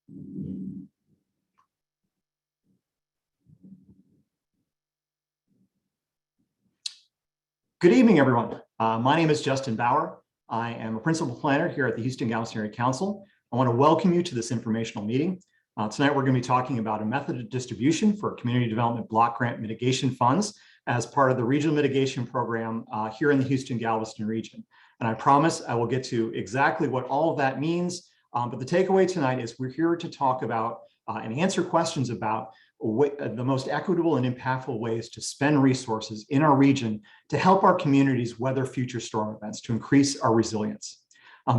Good evening, everyone. My name is Justin Bauer. I am a principal planner here at the Houston-Galveston Area Council. I want to welcome you to this informational meeting. Tonight, we're going to be talking about a method of distribution for community development block grant mitigation funds as part of the regional mitigation program here in the Houston-Galveston region. And I promise I will get to exactly what all of that means. But the takeaway tonight is we're here to talk about and answer questions about the most equitable and impactful ways to spend resources in our region to help our communities weather future storm events, to increase our resilience.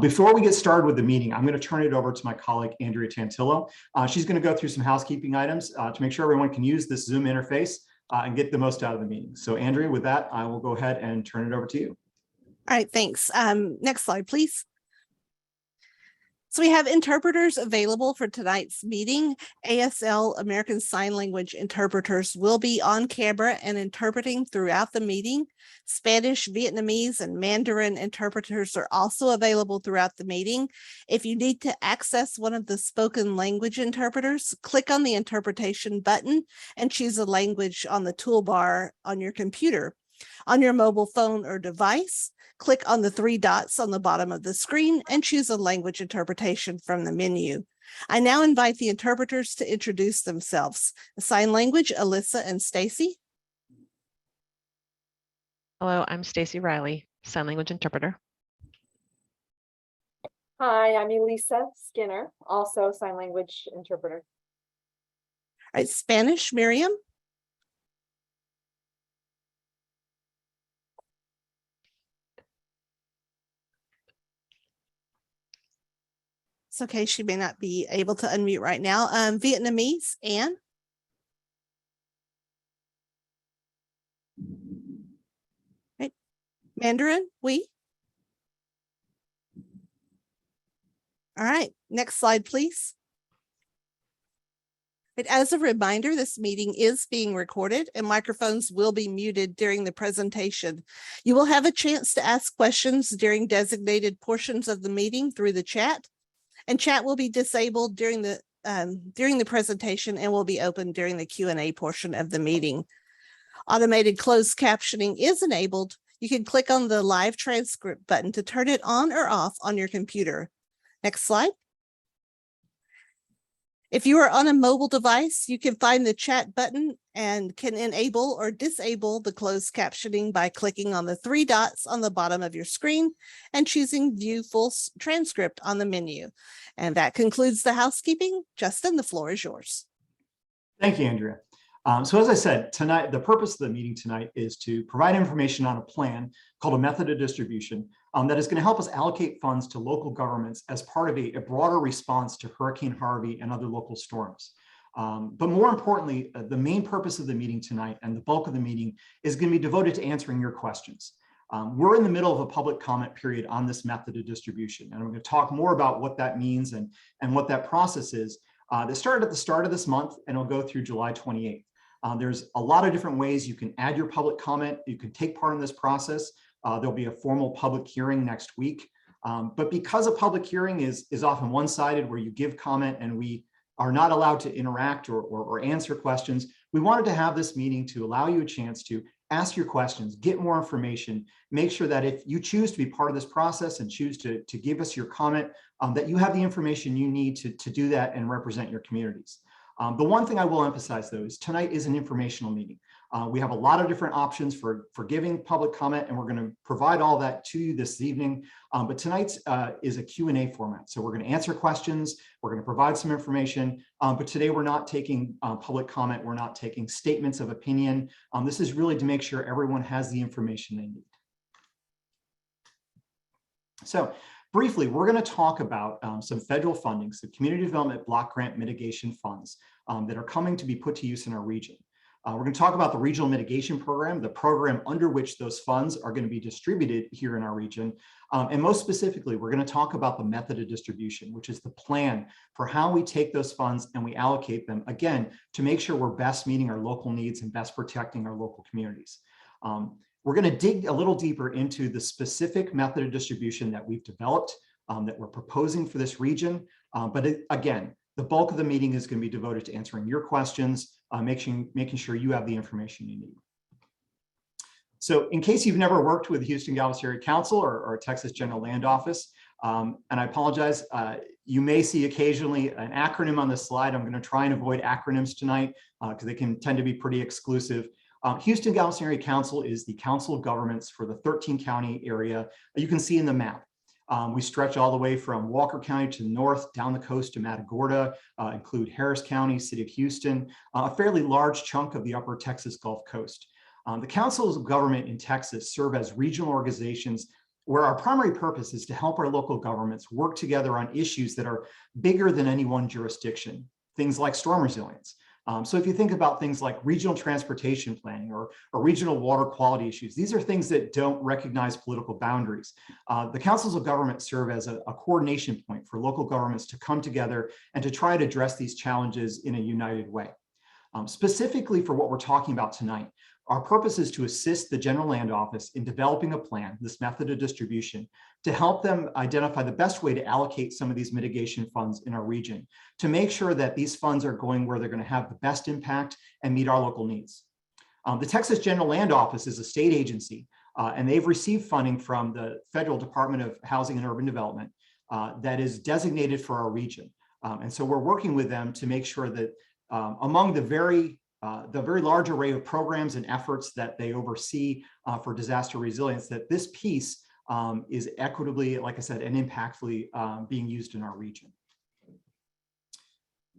Before we get started with the meeting, I'm going to turn it over to my colleague, Andrea Tantillo. She's going to go through some housekeeping items to make sure everyone can use this Zoom interface and get the most out of the meeting. So Andrea, with that, I will go ahead and turn it over to you. All right, thanks. Next slide, please. So we have interpreters available for tonight's meeting. ASL, American Sign Language interpreters, will be on camera and interpreting throughout the meeting. Spanish, Vietnamese, and Mandarin interpreters are also available throughout the meeting. If you need to access one of the spoken language interpreters, click on the interpretation button and choose a language on the toolbar on your computer. On your mobile phone or device, click on the three dots on the bottom of the screen and choose a language interpretation from the menu. I now invite the interpreters to introduce themselves. Sign language, Alyssa and Stacy. Hello, I'm Stacy Riley, sign language interpreter. Hi, I'm Elisa Skinner, also sign language interpreter. All right, Spanish, Miriam. It's okay, she may not be able to unmute right now. Vietnamese, Anne. Right. Mandarin, we. All right, next slide, please. But as a reminder, this meeting is being recorded and microphones will be muted during the presentation. You will have a chance to ask questions during designated portions of the meeting through the chat. And chat will be disabled during the presentation and will be open during the Q&A portion of the meeting. Automated closed captioning is enabled. You can click on the live transcript button to turn it on or off on your computer. Next slide. If you are on a mobile device, you can find the chat button and can enable or disable the closed captioning by clicking on the three dots on the bottom of your screen and choosing View Full Transcript on the menu. And that concludes the housekeeping. Justin, the floor is yours. Thank you, Andrea. So as I said, tonight, the purpose of the meeting tonight is to provide information on a plan called a method of distribution that is going to help us allocate funds to local governments as part of a broader response to Hurricane Harvey and other local storms. But more importantly, the main purpose of the meeting tonight and the bulk of the meeting is going to be devoted to answering your questions. We're in the middle of a public comment period on this method of distribution, and I'm going to talk more about what that means and what that process is. That started at the start of this month and it'll go through July 28th. There's a lot of different ways you can add your public comment. You can take part in this process. There'll be a formal public hearing next week. But because a public hearing is often one-sided, where you give comment and we are not allowed to interact or answer questions, we wanted to have this meeting to allow you a chance to ask your questions, get more information, make sure that if you choose to be part of this process and choose to give us your comment, that you have the information you need to do that and represent your communities. The one thing I will emphasize, though, is tonight is an informational meeting. We have a lot of different options for giving public comment, and we're going to provide all that to you this evening. But tonight's is a Q&A format. So we're going to answer questions. We're going to provide some information. But today we're not taking public comment. We're not taking statements of opinion. This is really to make sure everyone has the information they need. So briefly, we're going to talk about some federal funding, so community development block grant mitigation funds that are coming to be put to use in our region. We're going to talk about the regional mitigation program, the program under which those funds are going to be distributed here in our region. And most specifically, we're going to talk about the method of distribution, which is the plan for how we take those funds and we allocate them, again, to make sure we're best meeting our local needs and best protecting our local communities. We're going to dig a little deeper into the specific method of distribution that we've developed, that we're proposing for this region. But again, The bulk of the meeting is going to be devoted to answering your questions, making sure you have the information you need. So in case you've never worked with the Houston-Galveston Area Council or Texas General Land Office, and I apologize, you may see occasionally an acronym on the slide. I'm going to try and avoid acronyms tonight because they can tend to be pretty exclusive. Houston-Galveston Area Council is the council of governments for the 13 county area. You can see in the map. We stretch all the way from Walker County to the north, down the coast to Matagorda, include Harris County, City of Houston, a fairly large chunk of the upper Texas Gulf Coast. The councils of government in Texas serve as regional organizations where our primary purpose is to help our local governments work together on issues that are bigger than any one jurisdiction, things like storm resilience. So if you think about things like regional transportation planning or regional water quality issues, these are things that don't recognize political boundaries. The councils of government serve as a coordination point for local governments to come together and to try to address these challenges in a united way. Specifically for what we're talking about tonight, our purpose is to assist the General Land Office in developing a plan, this method of distribution, to help them identify the best way to allocate some of these mitigation funds in our region, to make sure that these funds are going where they're going to have the best impact and meet our local needs. The Texas General Land Office is a state agency, and they've received funding from the Federal Department of Housing and Urban Development that is designated for our region. And so we're working with them to make sure that among the very large array of programs and efforts that they oversee for disaster resilience, that this piece is equitably, like I said, and impactfully being used in our region.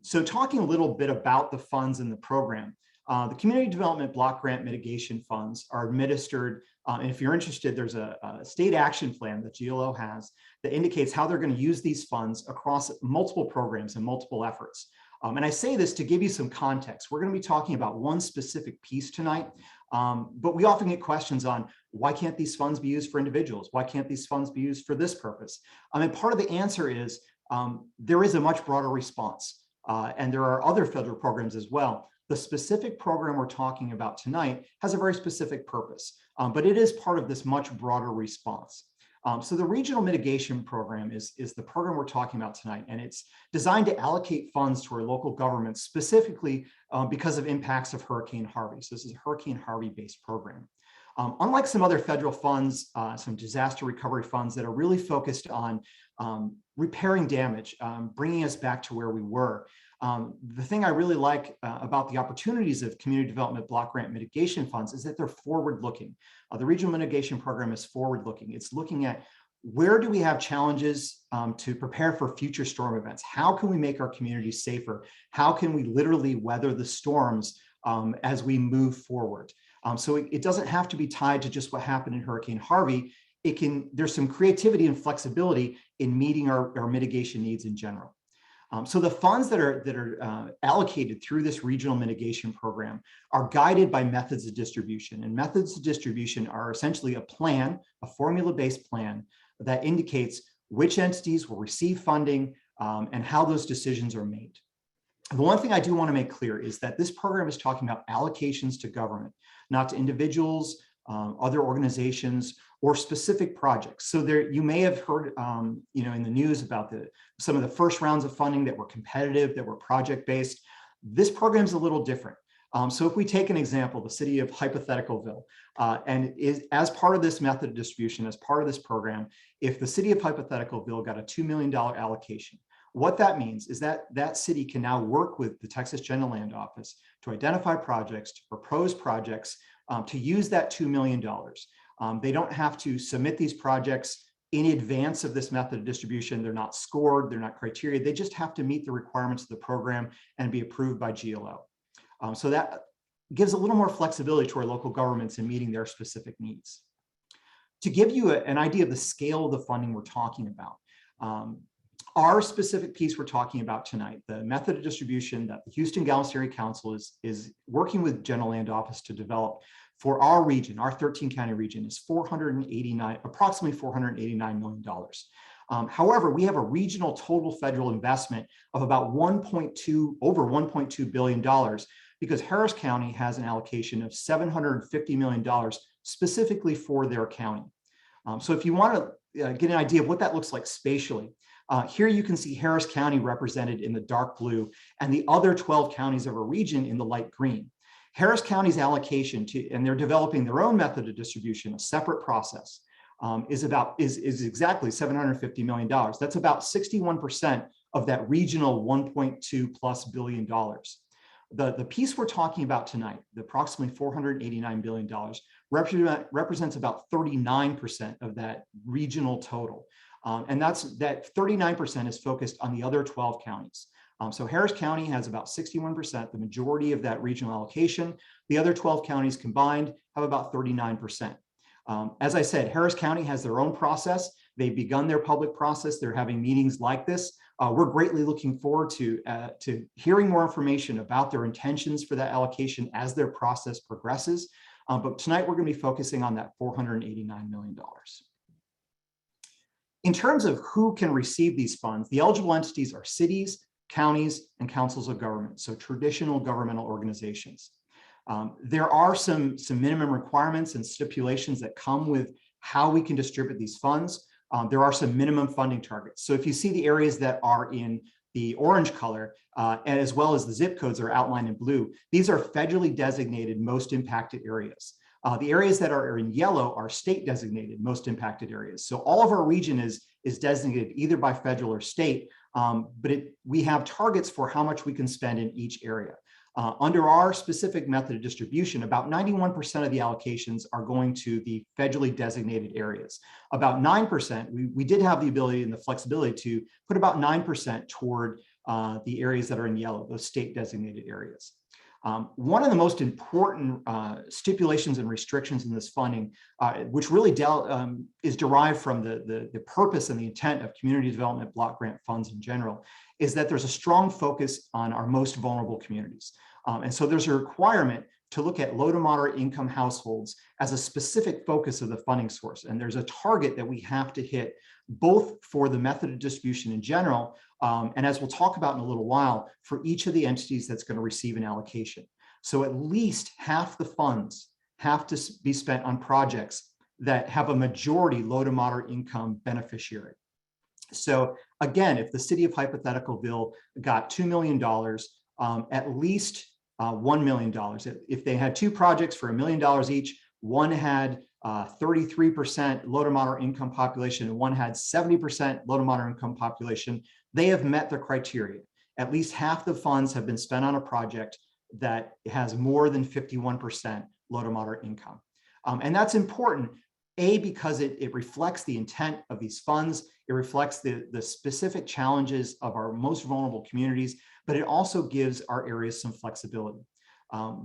So talking a little bit about the funds in the program, the Community Development Block Grant Mitigation Funds are administered, and if you're interested, there's a state action plan that GLO has that indicates how they're going to use these funds across multiple programs and multiple efforts. And I say this to give you some context. We're going to be talking about one specific piece tonight, but we often get questions on why can't these funds be used for individuals? Why can't these funds be used for this purpose? And part of the answer is there is a much broader response, and there are other federal programs as well. The specific program we're talking about tonight has a very specific purpose, but it is part of this much broader response. So the Regional Mitigation Program is the program we're talking about tonight, and it's designed to allocate funds to our local governments specifically because of impacts of Hurricane Harvey. So this is a Hurricane Harvey-based program. Unlike some other federal funds, some disaster recovery funds that are really focused on repairing damage, bringing us back to where we were, the thing I really like about the opportunities of Community Development Block Grant Mitigation Funds is that they're forward-looking. The Regional Mitigation Program is forward-looking. It's looking at where do we have challenges to prepare for future storm events? How can we make our communities safer? How can we literally weather the storms as we move forward? So it doesn't have to be tied to just what happened in Hurricane Harvey. There's some creativity and flexibility in meeting our mitigation needs in general. So the funds that are allocated through this regional mitigation program are guided by methods of distribution, and methods of distribution are essentially a plan, a formula-based plan that indicates which entities will receive funding and how those decisions are made. The one thing I do want to make clear is that this program is talking about allocations to government, not to individuals, other organizations, or specific projects. So there, you may have heard, in the news about some of the first rounds of funding that were competitive, that were project-based. This program is a little different. So if we take an example, the city of Hypotheticalville, and as part of this method of distribution, as part of this program, if the city of Hypotheticalville got a $2 million allocation, what that means is that that city can now work with the Texas General Land Office to identify projects, to propose projects, to use that $2 million. They don't have to submit these projects in advance of this method of distribution. They're not scored, they're not criteria. They just have to meet the requirements of the program and be approved by GLO. So that gives a little more flexibility to our local governments in meeting their specific needs. To give you an idea of the scale of the funding we're talking about, our specific piece we're talking about tonight, the method of distribution that the Houston-Galveston Area Council is working with General Land Office to develop for our region, our 13 county region, is approximately $489 million. However, we have a regional total federal investment of about over $1.2 billion, because Harris County has an allocation of $750 million specifically for their county. So if you want to get an idea of what that looks like spatially, Here you can see Harris County represented in the dark blue and the other 12 counties of a region in the light green. Harris County's allocation to, and they're developing their own method of distribution, a separate process, is exactly $750 million. That's about 61% of that regional $1.2+ billion. The piece we're talking about tonight, the approximately $489 billion, represents about 39% of that regional total. And that 39% is focused on the other 12 counties. So Harris County has about 61%, the majority of that regional allocation. The other 12 counties combined have about 39%. As I said, Harris County has their own process. They've begun their public process. They're having meetings like this. We're greatly looking forward to hearing more information about their intentions for that allocation as their process progresses. But tonight we're going to be focusing on that $489 million. In terms of who can receive these funds, the eligible entities are cities, counties, and councils of government, so traditional governmental organizations. There are some minimum requirements and stipulations that come with how we can distribute these funds. There are some minimum funding targets. So if you see the areas that are in the orange color, and as well as the zip codes are outlined in blue, these are federally designated most impacted areas. The areas that are in yellow are state designated most impacted areas. So all of our region is designated either by federal or state, but we have targets for how much we can spend in each area. Under our specific method of distribution, about 91% of the allocations are going to the federally designated areas. About 9%, we did have the ability and the flexibility to put about 9% toward the areas that are in yellow, those state designated areas. One of the most important stipulations and restrictions in this funding, which really is derived from the purpose and the intent of community development block grant funds in general, is that there's a strong focus on our most vulnerable communities. And so there's a requirement to look at low to moderate income households as a specific focus of the funding source. And there's a target that we have to hit both for the method of distribution in general, and as we'll talk about in a little while, for each of the entities that's going to receive an allocation. So at least half the funds have to be spent on projects that have a majority low to moderate income beneficiary. So again, if the city of Hypotheticalville got $2 million, at least $1 million. If they had two projects for $1 million each, one had 33% low to moderate income population and one had 70% low to moderate income population, they have met their criteria. At least half the funds have been spent on a project that has more than 51% low to moderate income. And that's important, A, because it reflects the intent of these funds. It reflects the specific challenges of our most vulnerable communities, but it also gives our areas some flexibility.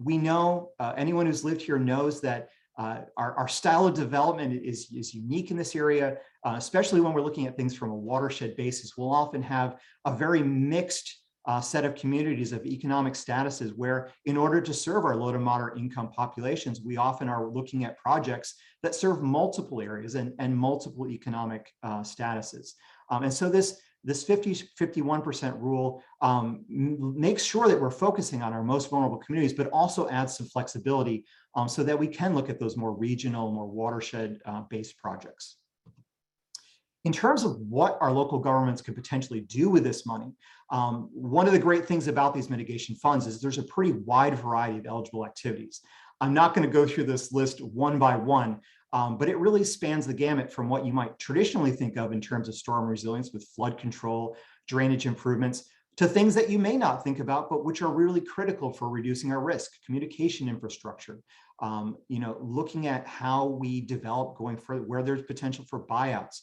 We know, anyone who's lived here knows that our style of development is unique in this area, especially when we're looking at things from a watershed basis. We'll often have a very mixed set of communities of economic statuses where, in order to serve our low to moderate income populations, we often are looking at projects that serve multiple areas and multiple economic statuses. And so this 50-51% rule makes sure that we're focusing on our most vulnerable communities, but also adds some flexibility so that we can look at those more regional, more watershed-based projects. In terms of what our local governments could potentially do with this money, one of the great things about these mitigation funds is there's a pretty wide variety of eligible activities. I'm not going to go through this list one by one, but it really spans the gamut from what you might traditionally think of in terms of storm resilience with flood control, drainage improvements, to things that you may not think about, but which are really critical for reducing our risk, communication infrastructure, looking at how we develop going further, where there's potential for buyouts.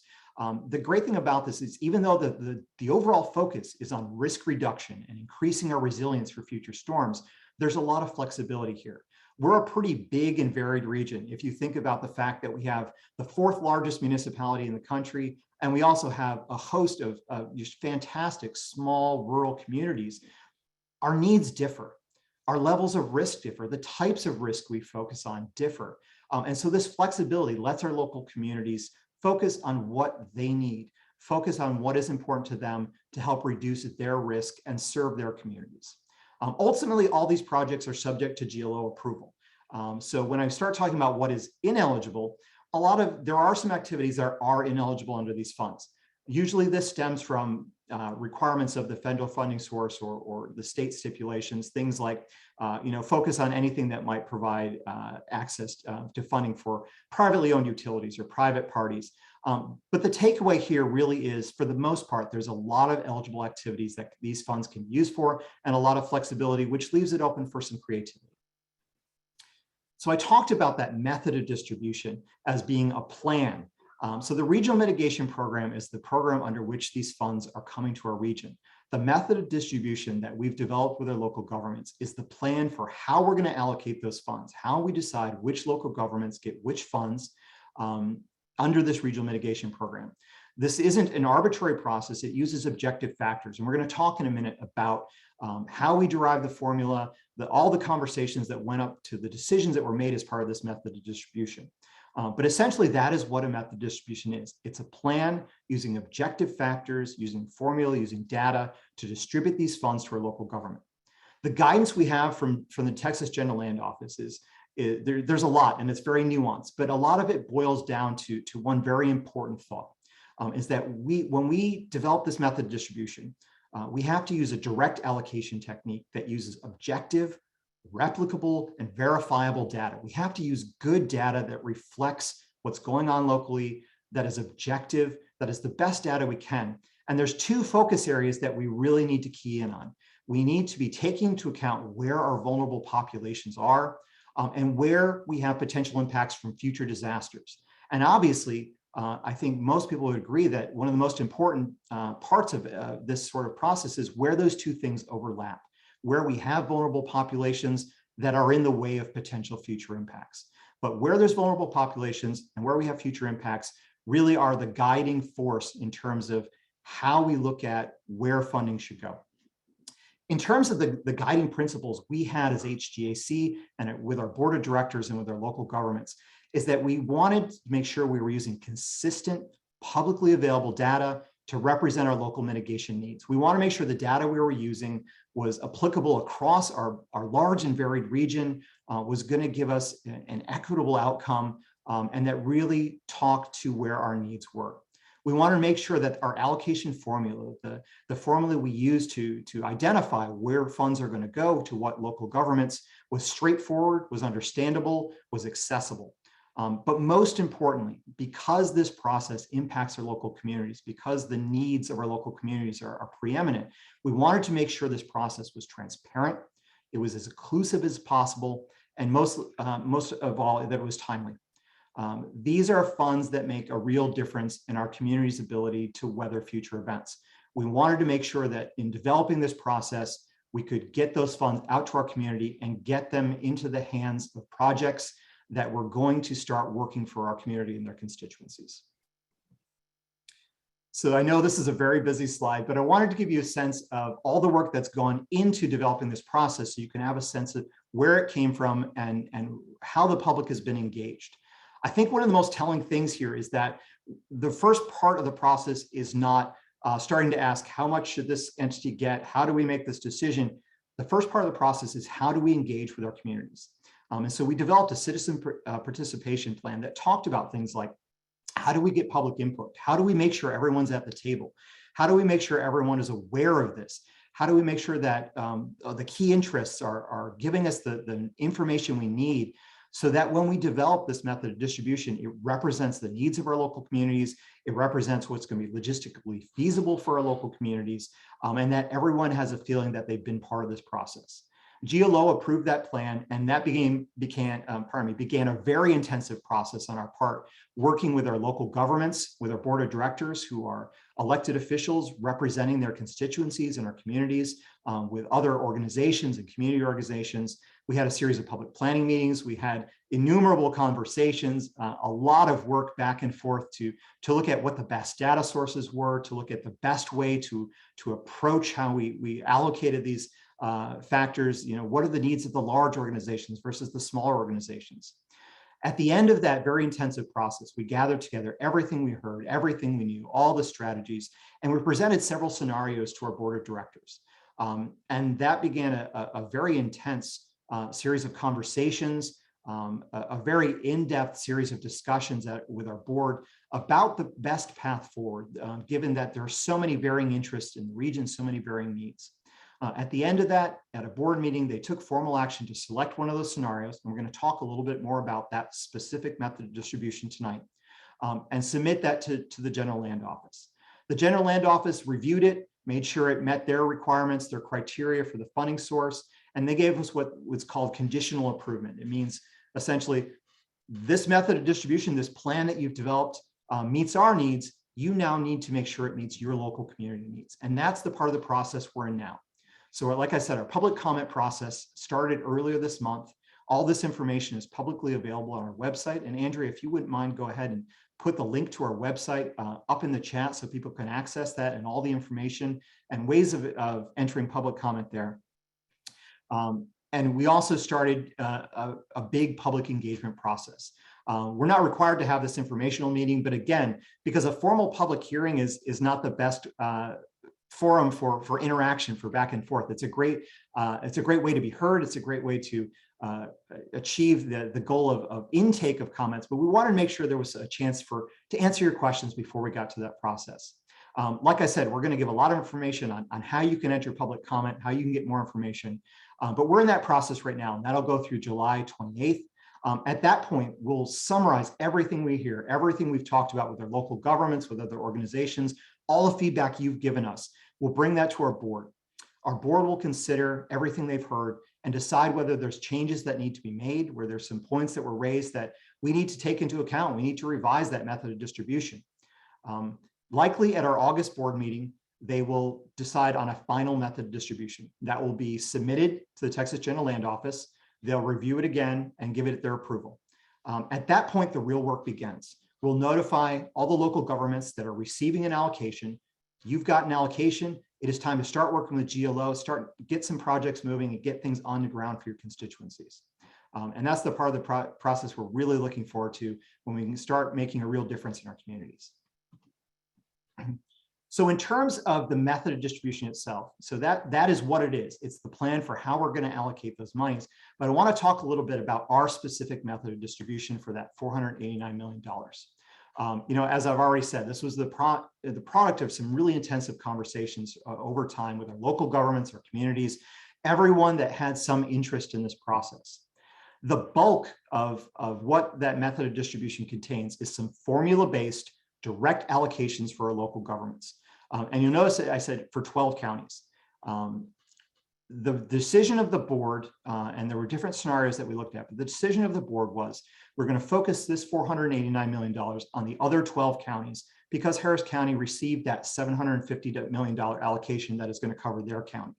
The great thing about this is, even though the overall focus is on risk reduction and increasing our resilience for future storms, there's a lot of flexibility here. We're a pretty big and varied region. If you think about the fact that we have the 4th largest municipality in the country, and we also have a host of just fantastic small rural communities, our needs differ. Our levels of risk differ. The types of risk we focus on differ. And so this flexibility lets our local communities focus on what they need, focus on what is important to them to help reduce their risk and serve their communities. Ultimately, all these projects are subject to GLO approval. So when I start talking about what is ineligible, there are some activities that are ineligible under these funds. Usually this stems from requirements of the federal funding source or the state stipulations, things like, focus on anything that might provide access to funding for privately owned utilities or private parties. But the takeaway here really is, for the most part, there's a lot of eligible activities that these funds can be used for and a lot of flexibility, which leaves it open for some creativity. So I talked about that method of distribution as being a plan. So the Regional Mitigation Program is the program under which these funds are coming to our region. The method of distribution that we've developed with our local governments is the plan for how we're going to allocate those funds, how we decide which local governments get which funds under this Regional Mitigation Program. This isn't an arbitrary process. It uses objective factors. And we're going to talk in a minute about how we derive the formula, all the conversations that went up to the decisions that were made as part of this method of distribution. But essentially, that is what a method distribution is. It's a plan using objective factors, using formula, using data to distribute these funds to our local government. The guidance we have from the Texas General Land Office there's a lot, and it's very nuanced, but a lot of it boils down to one very important thought, is that when we develop this method of distribution, we have to use a direct allocation technique that uses objective, replicable, and verifiable data. We have to use good data that reflects what's going on locally, that is objective, that is the best data we can. And there's two focus areas that we really need to key in on. We need to be taking into account where our vulnerable populations are and where we have potential impacts from future disasters. And obviously, I think most people would agree that one of the most important parts of this sort of process is where those two things overlap, where we have vulnerable populations that are in the way of potential future impacts. But where there's vulnerable populations and where we have future impacts really are the guiding force in terms of how we look at where funding should go. In terms of the guiding principles we had as H-GAC and with our board of directors and with our local governments, is that we wanted to make sure we were using consistent, publicly available data to represent our local mitigation needs. We want to make sure the data we were using was applicable across our large and varied region, was going to give us an equitable outcome, and that really talked to where our needs were. We want to make sure that our allocation formula, the formula we use to identify where funds are going to go to what local governments, was straightforward, was understandable, was accessible. But most importantly, because this process impacts our local communities, because the needs of our local communities are preeminent, we wanted to make sure this process was transparent, it was as inclusive as possible, and most of all, that it was timely. These are funds that make a real difference in our community's ability to weather future events. We wanted to make sure that in developing this process, we could get those funds out to our community and get them into the hands of projects that we're going to start working for our community and their constituencies. So I know this is a very busy slide, but I wanted to give you a sense of all the work that's gone into developing this process so you can have a sense of where it came from and how the public has been engaged. I think one of the most telling things here is that the first part of the process is not starting to ask, how much should this entity get? How do we make this decision? The first part of the process is, how do we engage with our communities? And so we developed a citizen participation plan that talked about things like, how do we get public input? How do we make sure everyone's at the table? How do we make sure everyone is aware of this? How do we make sure that the key interests are giving us the information we need so that when we develop this method of distribution, it represents the needs of our local communities, it represents what's going to be logistically feasible for our local communities, and that everyone has a feeling that they've been part of this process. GLO approved that plan, and that began a very intensive process on our part, working with our local governments, with our board of directors who are elected officials representing their constituencies and our communities, with other organizations and community organizations. We had a series of public planning meetings. We had innumerable conversations, a lot of work back and forth to look at what the best data sources were, to look at the best way to approach how we allocated these factors. What are the needs of the large organizations versus the smaller organizations? At the end of that very intensive process, we gathered together everything we heard, everything we knew, all the strategies, and we presented several scenarios to our board of directors. And that began a very intense series of conversations, a very in-depth series of discussions with our board about the best path forward, given that there are so many varying interests in the region, so many varying needs. At the end of that, at a board meeting, they took formal action to select one of those scenarios. And we're going to talk a little bit more about that specific method of distribution tonight, and submit that to the General Land Office. The General Land Office reviewed it, made sure it met their requirements, their criteria for the funding source, and they gave us what was called conditional improvement. It means essentially this method of distribution, this plan that you've developed meets our needs. You now need to make sure it meets your local community needs. And that's the part of the process we're in now. So like I said, our public comment process started earlier this month. All this information is publicly available on our website. And Andrea, if you wouldn't mind, go ahead and put the link to our website up in the chat so people can access that and all the information and ways of entering public comment there. And we also started a big public engagement process. We're not required to have this informational meeting, but again, because a formal public hearing is not the best forum for interaction, for back and forth. It's a great way to be heard. It's a great way to achieve the goal of intake of comments, but we wanted to make sure there was a chance to answer your questions before we got to that process. Like I said, we're going to give a lot of information on how you can enter public comment, how you can get more information, but we're in that process right now, and that'll go through July 28th. At that point, we'll summarize everything we hear, everything we've talked about with our local governments, with other organizations, all the feedback you've given us. We'll bring that to our board. Our board will consider everything they've heard and decide whether there's changes that need to be made, where there's some points that were raised that we need to take into account. We need to revise that method of distribution. Likely at our August board meeting, they will decide on a final method of distribution that will be submitted to the Texas General Land Office. They'll review it again and give it their approval. At that point, the real work begins. We'll notify all the local governments that are receiving an allocation. You've got an allocation. It is time to start working with GLO, get some projects moving and get things on the ground for your constituencies. And that's the part of the process we're really looking forward to when we can start making a real difference in our communities. So in terms of the method of distribution itself, so that is what it is. It's the plan for how we're going to allocate those monies. But I want to talk a little bit about our specific method of distribution for that $489 million. As I've already said, this was the product of some really intensive conversations over time with our local governments, our communities, everyone that had some interest in this process. The bulk of what that method of distribution contains is some formula-based direct allocations for our local governments. And you'll notice that I said for 12 counties. The decision of the board, and there were different scenarios that we looked at, but the decision of the board was we're going to focus this $489 million on the other 12 counties because Harris County received that $750 million allocation that is going to cover their county.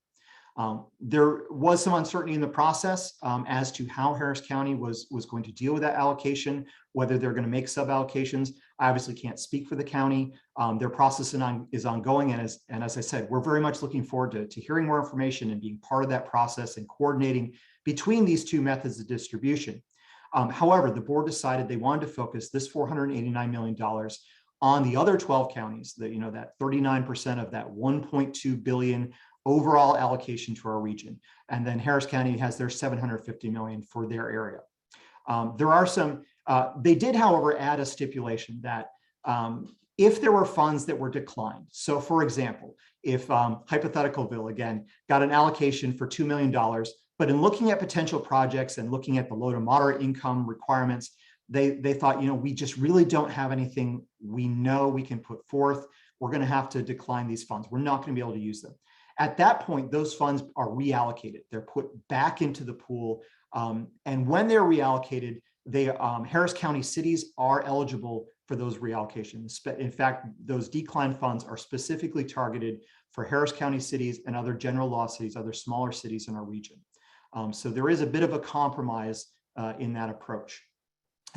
There was some uncertainty in the process as to how Harris County was going to deal with that allocation, whether they're going to make sub-allocations. I obviously can't speak for the county. Their process is ongoing, and as I said, we're very much looking forward to hearing more information and being part of that process and coordinating between these two methods of distribution. However, the board decided they wanted to focus this $489 million on the other 12 counties, that 39% of that $1.2 billion overall allocation to our region. And then Harris County has their $750 million for their area. There are some, they did, however, add a stipulation that if there were funds that were declined, so for example, if Hypotheticalville, again, got an allocation for $2 million, but in looking at potential projects and looking at the low to moderate income requirements, they thought, we just really don't have anything we know we can put forth. We're going to have to decline these funds. We're not going to be able to use them. At that point, those funds are reallocated. They're put back into the pool. And when they're reallocated, Harris County cities are eligible for those reallocations. In fact, those declined funds are specifically targeted for Harris County cities and other general law cities, other smaller cities in our region. So there is a bit of a compromise in that approach.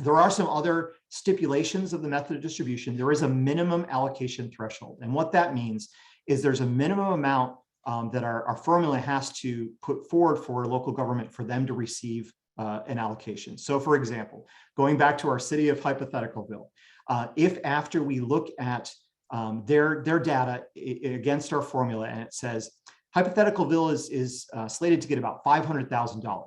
There are some other stipulations of the method of distribution. There is a minimum allocation threshold. And what that means is there's a minimum amount that our formula has to put forward for a local government for them to receive an allocation. So for example, going back to our city of Hypotheticalville, if after we look at their data against our formula and it says Hypotheticalville is slated to get about $500,000.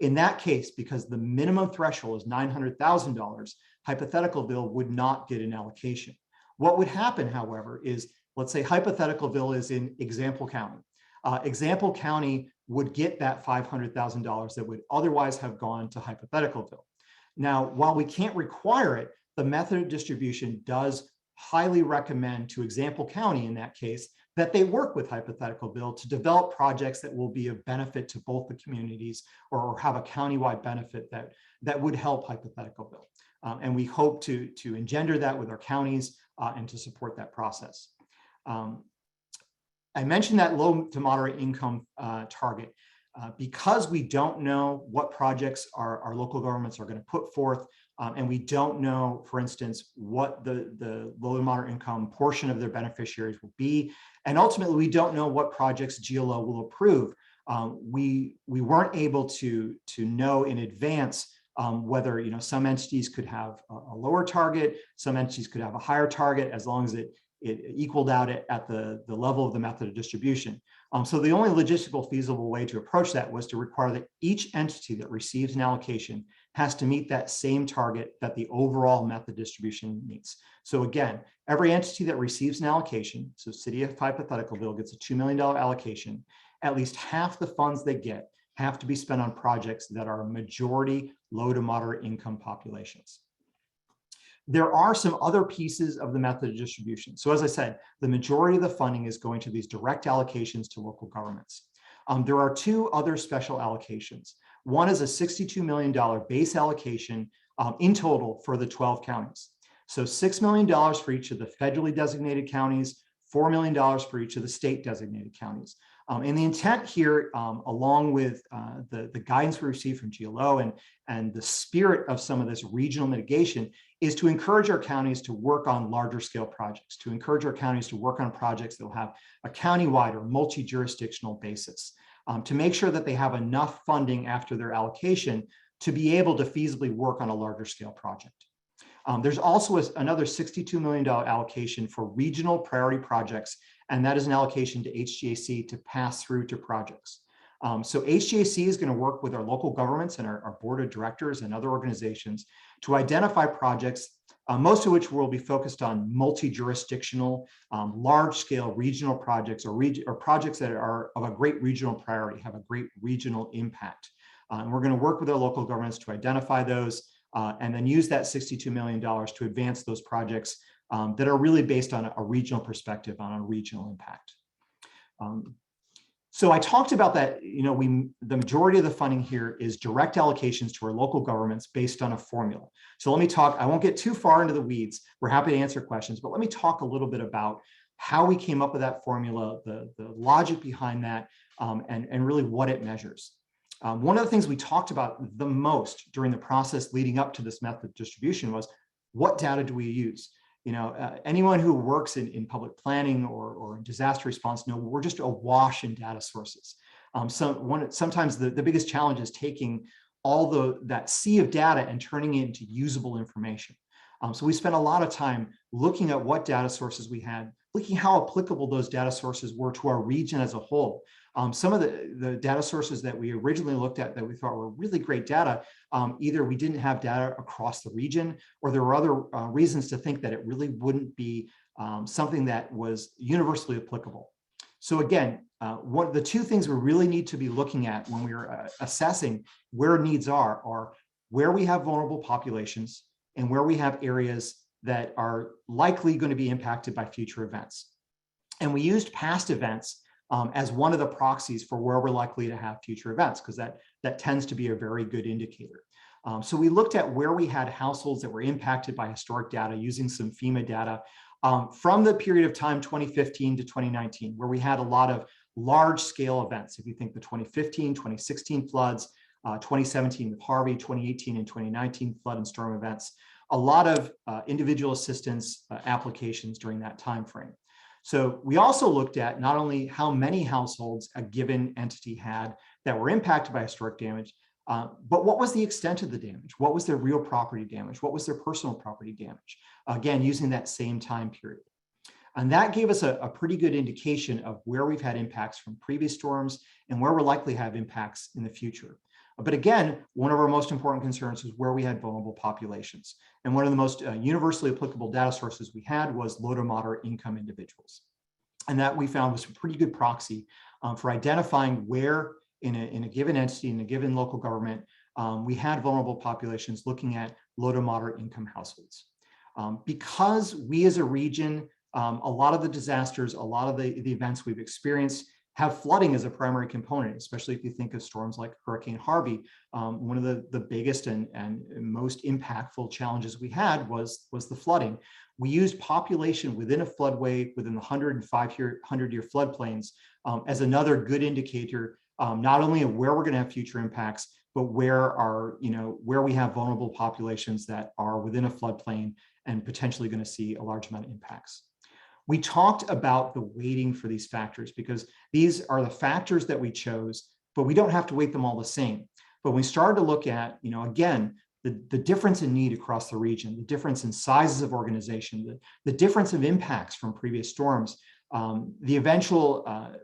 In that case, because the minimum threshold is $900,000, Hypotheticalville would not get an allocation. What would happen, however, is let's say Hypotheticalville is in Example County. Example County would get that $500,000 that would otherwise have gone to Hypotheticalville. Now, while we can't require it, the method of distribution does highly recommend to Example County in that case that they work with Hypotheticalville to develop projects that will be of benefit to both the communities or have a countywide benefit that would help Hypotheticalville. And we hope to engender that with our counties and to support that process. I mentioned that low to moderate income target. Because we don't know what projects our local governments are going to put forth, and we don't know, for instance, what the low to moderate income portion of their beneficiaries will be, and ultimately we don't know what projects GLO will approve. We weren't able to know in advance whether some entities could have a lower target, some entities could have a higher target, as long as it equaled out at the level of the method of distribution. So the only logistical feasible way to approach that was to require that each entity that receives an allocation has to meet that same target that the overall method distribution meets. So again, every entity that receives an allocation, so City of Hypotheticalville gets a $2 million allocation, at least half the funds they get have to be spent on projects that are majority low to moderate income populations. There are some other pieces of the method of distribution. So as I said, the majority of the funding is going to these direct allocations to local governments. There are two other special allocations. One is a $62 million base allocation in total for the 12 counties. So $6 million for each of the federally designated counties, $4 million for each of the state designated counties. And the intent here, along with the guidance we received from GLO and the spirit of some of this regional mitigation, is to encourage our counties to work on larger scale projects, to encourage our counties to work on projects that will have a countywide or multi-jurisdictional basis, to make sure that they have enough funding after their allocation to be able to feasibly work on a larger scale project. There's also another $62 million allocation for regional priority projects, and that is an allocation to H-GAC to pass through to projects. So H-GAC is going to work with our local governments and our board of directors and other organizations to identify projects, most of which will be focused on multi-jurisdictional, large-scale regional projects or projects that are of a great regional priority, have a great regional impact. And we're going to work with our local governments to identify those and then use that $62 million to advance those projects that are really based on a regional perspective, on a regional impact. So I talked about that, the majority of the funding here is direct allocations to our local governments based on a formula. So let me talk, I won't get too far into the weeds. We're happy to answer questions, but let me talk a little bit about how we came up with that formula, the logic behind that, and really what it measures. One of the things we talked about the most during the process leading up to this method distribution was, what data do we use? Anyone who works in public planning or in disaster response know we're just awash in data sources. Sometimes the biggest challenge is taking all that sea of data and turning it into usable information. So we spent a lot of time looking at what data sources we had, looking how applicable those data sources were to our region as a whole. Some of the data sources that we originally looked at that we thought were really great data, either we didn't have data across the region, or there were other reasons to think that it really wouldn't be something that was universally applicable. So again, the two things we really need to be looking at when we're assessing where needs are where we have vulnerable populations and where we have areas that are likely going to be impacted by future events. And we used past events as one of the proxies for where we're likely to have future events, because that tends to be a very good indicator. So we looked at where we had households that were impacted by historic data using some FEMA data from the period of time 2015 to 2019, where we had a lot of large scale events. If you think the 2015, 2016 floods, 2017 with Harvey, 2018 and 2019 flood and storm events, a lot of individual assistance applications during that time frame. So we also looked at not only how many households a given entity had that were impacted by historic damage, but what was the extent of the damage? What was their real property damage? What was their personal property damage? Again, using that same time period. And that gave us a pretty good indication of where we've had impacts from previous storms and where we're likely to have impacts in the future. But again, one of our most important concerns was where we had vulnerable populations. And one of the most universally applicable data sources we had was low to moderate income individuals. And that we found was a pretty good proxy for identifying where in a given entity, in a given local government, we had vulnerable populations looking at low to moderate income households. Because we as a region, a lot of the disasters, a lot of the events we've experienced have flooding as a primary component, especially if you think of storms like Hurricane Harvey. One of the biggest and most impactful challenges we had was the flooding. We used population within a floodway within the 100-year floodplains as another good indicator, not only of where we're going to have future impacts, but where we have vulnerable populations that are within a floodplain and potentially going to see a large amount of impacts. We talked about the weighting for these factors because these are the factors that we chose, but we don't have to weight them all the same. But we started to look at, again, the difference in need across the region, the difference in sizes of organization, the difference of impacts from previous storms. The eventual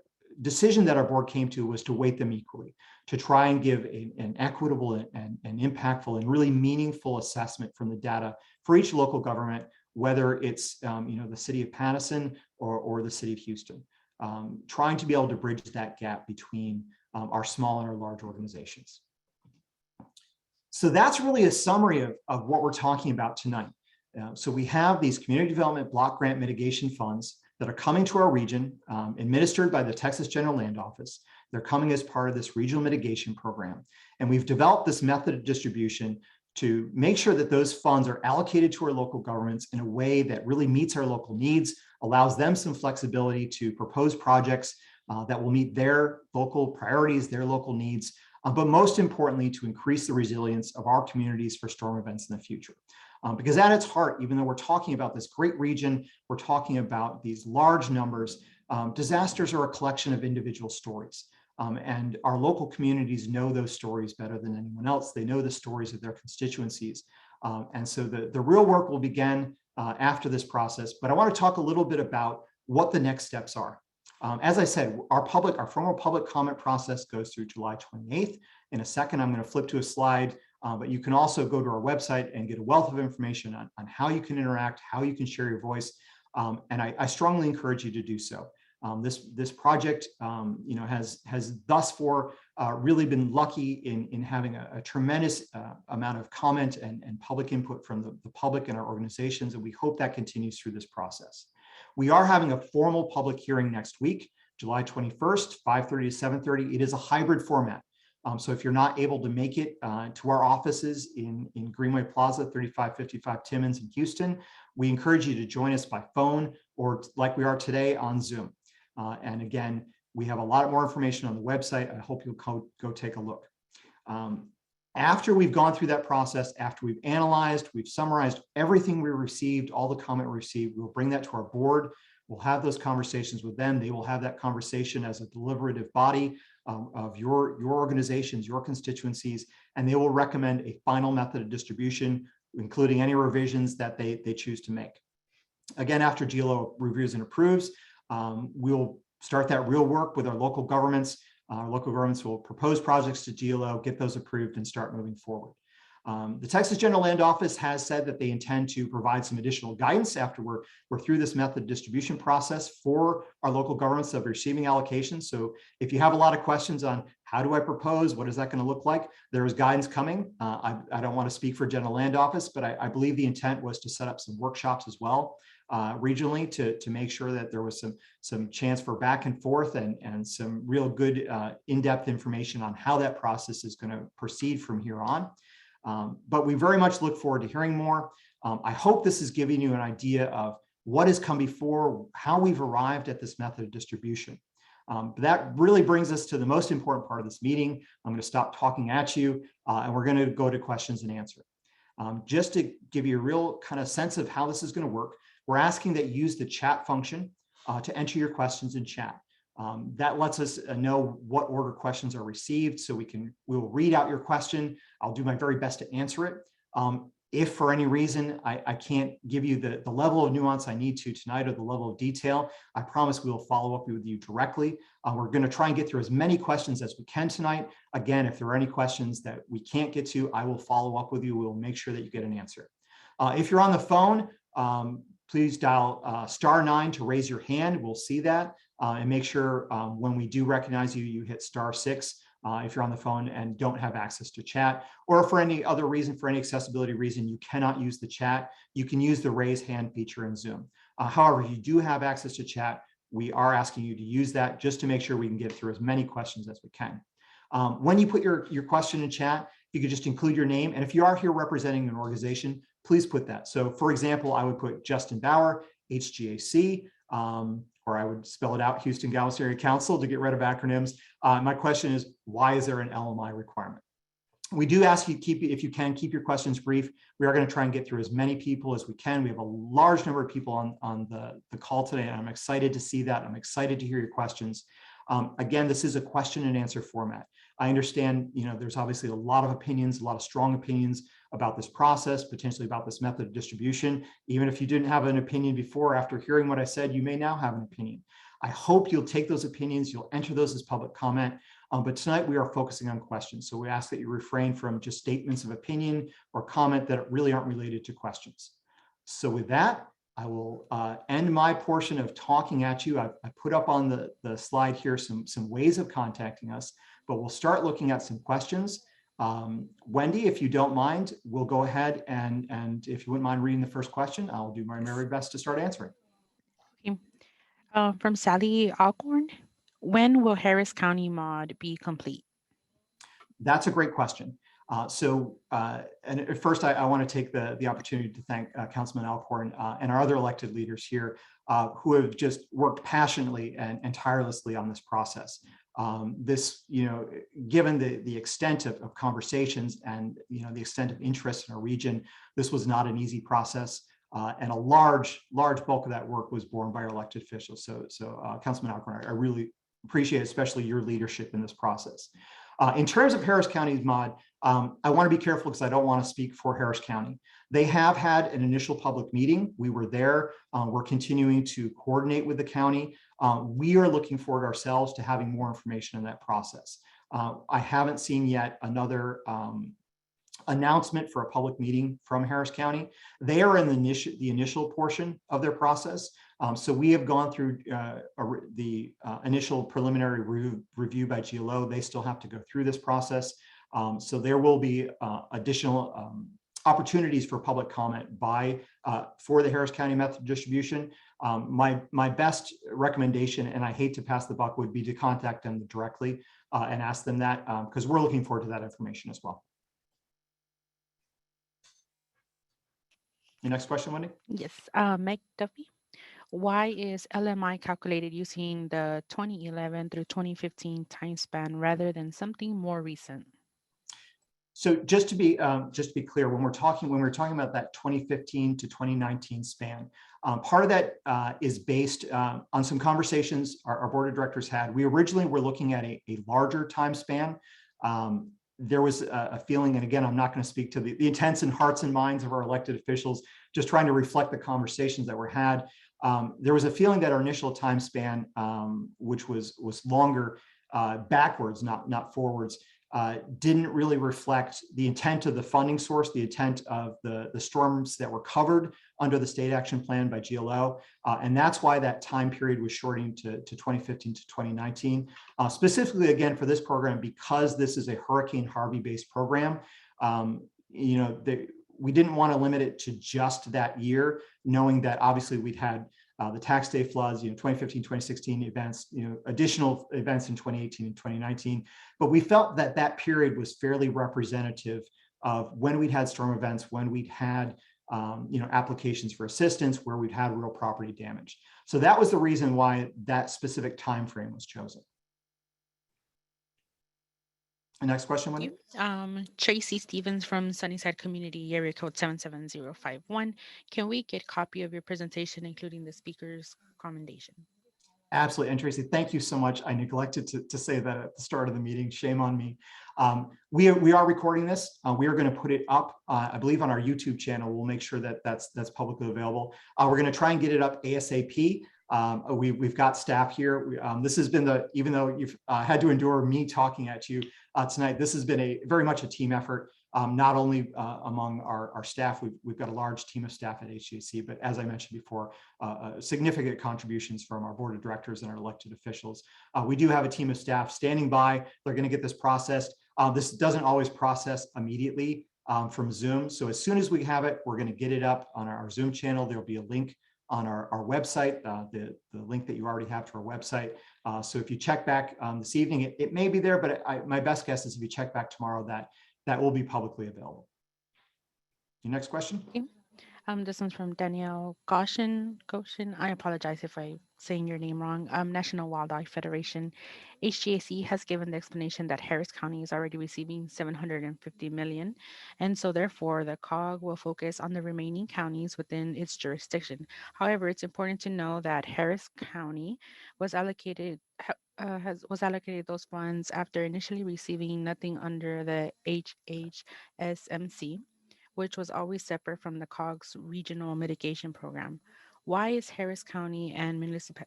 decision that our board came to was to weight them equally, to try and give an equitable and impactful and really meaningful assessment from the data for each local government, whether it's the city of Pattison or the city of Houston, trying to be able to bridge that gap between our small and our large organizations. So that's really a summary of what we're talking about tonight. So we have these community development block grant mitigation funds that are coming to our region, administered by the Texas General Land Office. They're coming as part of this regional mitigation program. And we've developed this method of distribution to make sure that those funds are allocated to our local governments in a way that really meets our local needs, allows them some flexibility to propose projects that will meet their local priorities, their local needs, but most importantly, to increase the resilience of our communities for storm events in the future. Because at its heart, even though we're talking about this great region, we're talking about these large numbers, disasters are a collection of individual stories. And our local communities know those stories better than anyone else. They know the stories of their constituencies. And so the real work will begin after this process. But I want to talk a little bit about what the next steps are. As I said, our formal public comment process goes through July 28th. In a second, I'm going to flip to a slide, but you can also go to our website and get a wealth of information on how you can interact, how you can share your voice. And I strongly encourage you to do so. This project, has thus far really been lucky in having a tremendous amount of comment and public input from the public and our organizations, and we hope that continues through this process. We are having a formal public hearing next week, July 21st, 5:30 to 7:30. It is a hybrid format. So if you're not able to make it to our offices in Greenway Plaza, 3555 Timmons in Houston, we encourage you to join us by phone or like we are today on Zoom. And again, we have a lot more information on the website. I hope you'll go take a look. After we've gone through that process, after we've analyzed, we've summarized everything we received, all the comment we received, we'll bring that to our board. We'll have those conversations with them. They will have that conversation as a deliberative body of your organizations, your constituencies, and they will recommend a final method of distribution, including any revisions that they choose to make. Again, after GLO reviews and approves, we'll start that real work with our local governments. Local governments will propose projects to GLO, get those approved, and start moving forward. The Texas General Land Office has said that they intend to provide some additional guidance after we're through this method distribution process for our local governments that are receiving allocations. So if you have a lot of questions on how do I propose, what is that going to look like, there is guidance coming. I don't want to speak for General Land Office, but I believe the intent was to set up some workshops as well regionally to make sure that there was some chance for back and forth and some real good in-depth information on how that process is going to proceed from here on. But we very much look forward to hearing more. I hope this is giving you an idea of what has come before, how we've arrived at this method of distribution. That really brings us to the most important part of this meeting. I'm going to stop talking at you and we're going to go to questions and answer. Just to give you a real kind of sense of how this is going to work, we're asking that you use the chat function to enter your questions in chat. That lets us know what order questions are received, so we'll read out your question. I'll do my very best to answer it. If for any reason I can't give you the level of nuance I need to tonight or the level of detail, I promise we will follow up with you directly. We're going to try and get through as many questions as we can tonight. Again, if there are any questions that we can't get to, I will follow up with you. We'll make sure that you get an answer. If you're on the phone, please dial *9 to raise your hand. We'll see that, and make sure when we do recognize you, you hit *6 if you're on the phone and don't have access to chat, or for any other reason, for any accessibility reason, you cannot use the chat, you can use the raise hand feature in Zoom. However, if you do have access to chat, we are asking you to use that just to make sure we can get through as many questions as we can. When you put your question in chat, you could just include your name. And if you are here representing an organization, please put that. So for example, I would put Justin Bauer, H-GAC, or I would spell it out, Houston-Galveston Area Council, to get rid of acronyms. My question is, why is there an LMI requirement? We do ask you, if you can, keep your questions brief. We are going to try and get through as many people as we can. We have a large number of people on the call today, and I'm excited to see that. I'm excited to hear your questions. Again, this is a question and answer format. I understand, there's obviously a lot of opinions, a lot of strong opinions about this process, potentially about this method of distribution. Even if you didn't have an opinion before, after hearing what I said, you may now have an opinion. I hope you'll take those opinions, you'll enter those as public comment, but tonight we are focusing on questions. So we ask that you refrain from just statements of opinion or comment that really aren't related to questions. So with that, I will end my portion of talking at you. I put up on the slide here some ways of contacting us, but we'll start looking at some questions. Wendy, if you don't mind, we'll go ahead and if you wouldn't mind reading the first question, I'll do my very best to start answering. Okay. From Sally Alcorn, when will Harris County mod be complete? That's a great question. And at first, I want to take the opportunity to thank Councilman Alcorn and our other elected leaders here who have just worked passionately and tirelessly on this process. Given the extent of conversations and the extent of interest in our region, this was not an easy process, and a large bulk of that work was borne by our elected officials. So Councilman Alcorn, I really appreciate especially your leadership in this process. In terms of Harris County's mod, I want to be careful because I don't want to speak for Harris County. They have had an initial public meeting. We were there. We're continuing to coordinate with the county. We are looking forward ourselves to having more information in that process. I haven't seen yet another announcement for a public meeting from Harris County. They are in the initial portion of their process. So we have gone through the initial preliminary review by GLO. They still have to go through this process. So there will be additional opportunities for public comment for the Harris County method of distribution. My best recommendation, and I hate to pass the buck, would be to contact them directly and ask them that, because we're looking forward to that information as well. Your next question, Wendy? Yes, Meg Duffy. Why is LMI calculated using the 2011 through 2015 time span rather than something more recent? So just to be clear, when we're talking about that 2015 to 2019 span, part of that is based on some conversations our board of directors had. We originally were looking at a larger time span. There was a feeling, and again, I'm not going to speak to the intents and hearts and minds of our elected officials, just trying to reflect the conversations that were had. There was a feeling that our initial time span, which was longer backwards, not forwards, didn't really reflect the intent of the funding source, the intent of the storms that were covered under the state action plan by GLO. And that's why that time period was shortening to 2015 to 2019. Specifically, again, for this program, because this is a Hurricane Harvey based program, we didn't want to limit it to just that year, knowing that obviously we'd had the tax day floods, 2015, 2016 events, additional events in 2018 and 2019. But we felt that that period was fairly representative of when we'd had storm events, when we'd had applications for assistance, where we'd had real property damage. So that was the reason why that specific time frame was chosen. The next question, Wendy? Tracy Stevens from Sunnyside Community, area code 77051. Can we get a copy of your presentation, including the speaker's commendation? Absolutely. And Tracy, thank you so much. I neglected to say that at the start of the meeting. Shame on me. We are recording this. We are going to put it up, I believe, on our YouTube channel. We'll make sure that that's publicly available. We're going to try and get it up ASAP. We've got staff here. This has been even though you've had to endure me talking at you tonight, this has been very much a team effort. Not only among our staff, we've got a large team of staff at H-GAC, but as I mentioned before, significant contributions from our board of directors and our elected officials. We do have a team of staff standing by. They're going to get this processed. This doesn't always process immediately from Zoom. So as soon as we have it, we're going to get it up on our Zoom channel. There'll be a link on our website, the link that you already have to our website. So if you check back this evening, it may be there, but my best guess is if you check back tomorrow, that will be publicly available. Your next question? Okay. This one's from Danielle Goshen. I apologize if I'm saying your name wrong. National Wildlife Federation. HGAC has given the explanation that Harris County is already receiving $750 million. And so therefore the COG will focus on the remaining counties within its jurisdiction. However, it's important to know that Harris County was allocated those funds after initially receiving nothing under the HHSMC, which was always separate from the COG's regional mitigation program. Why is Harris County and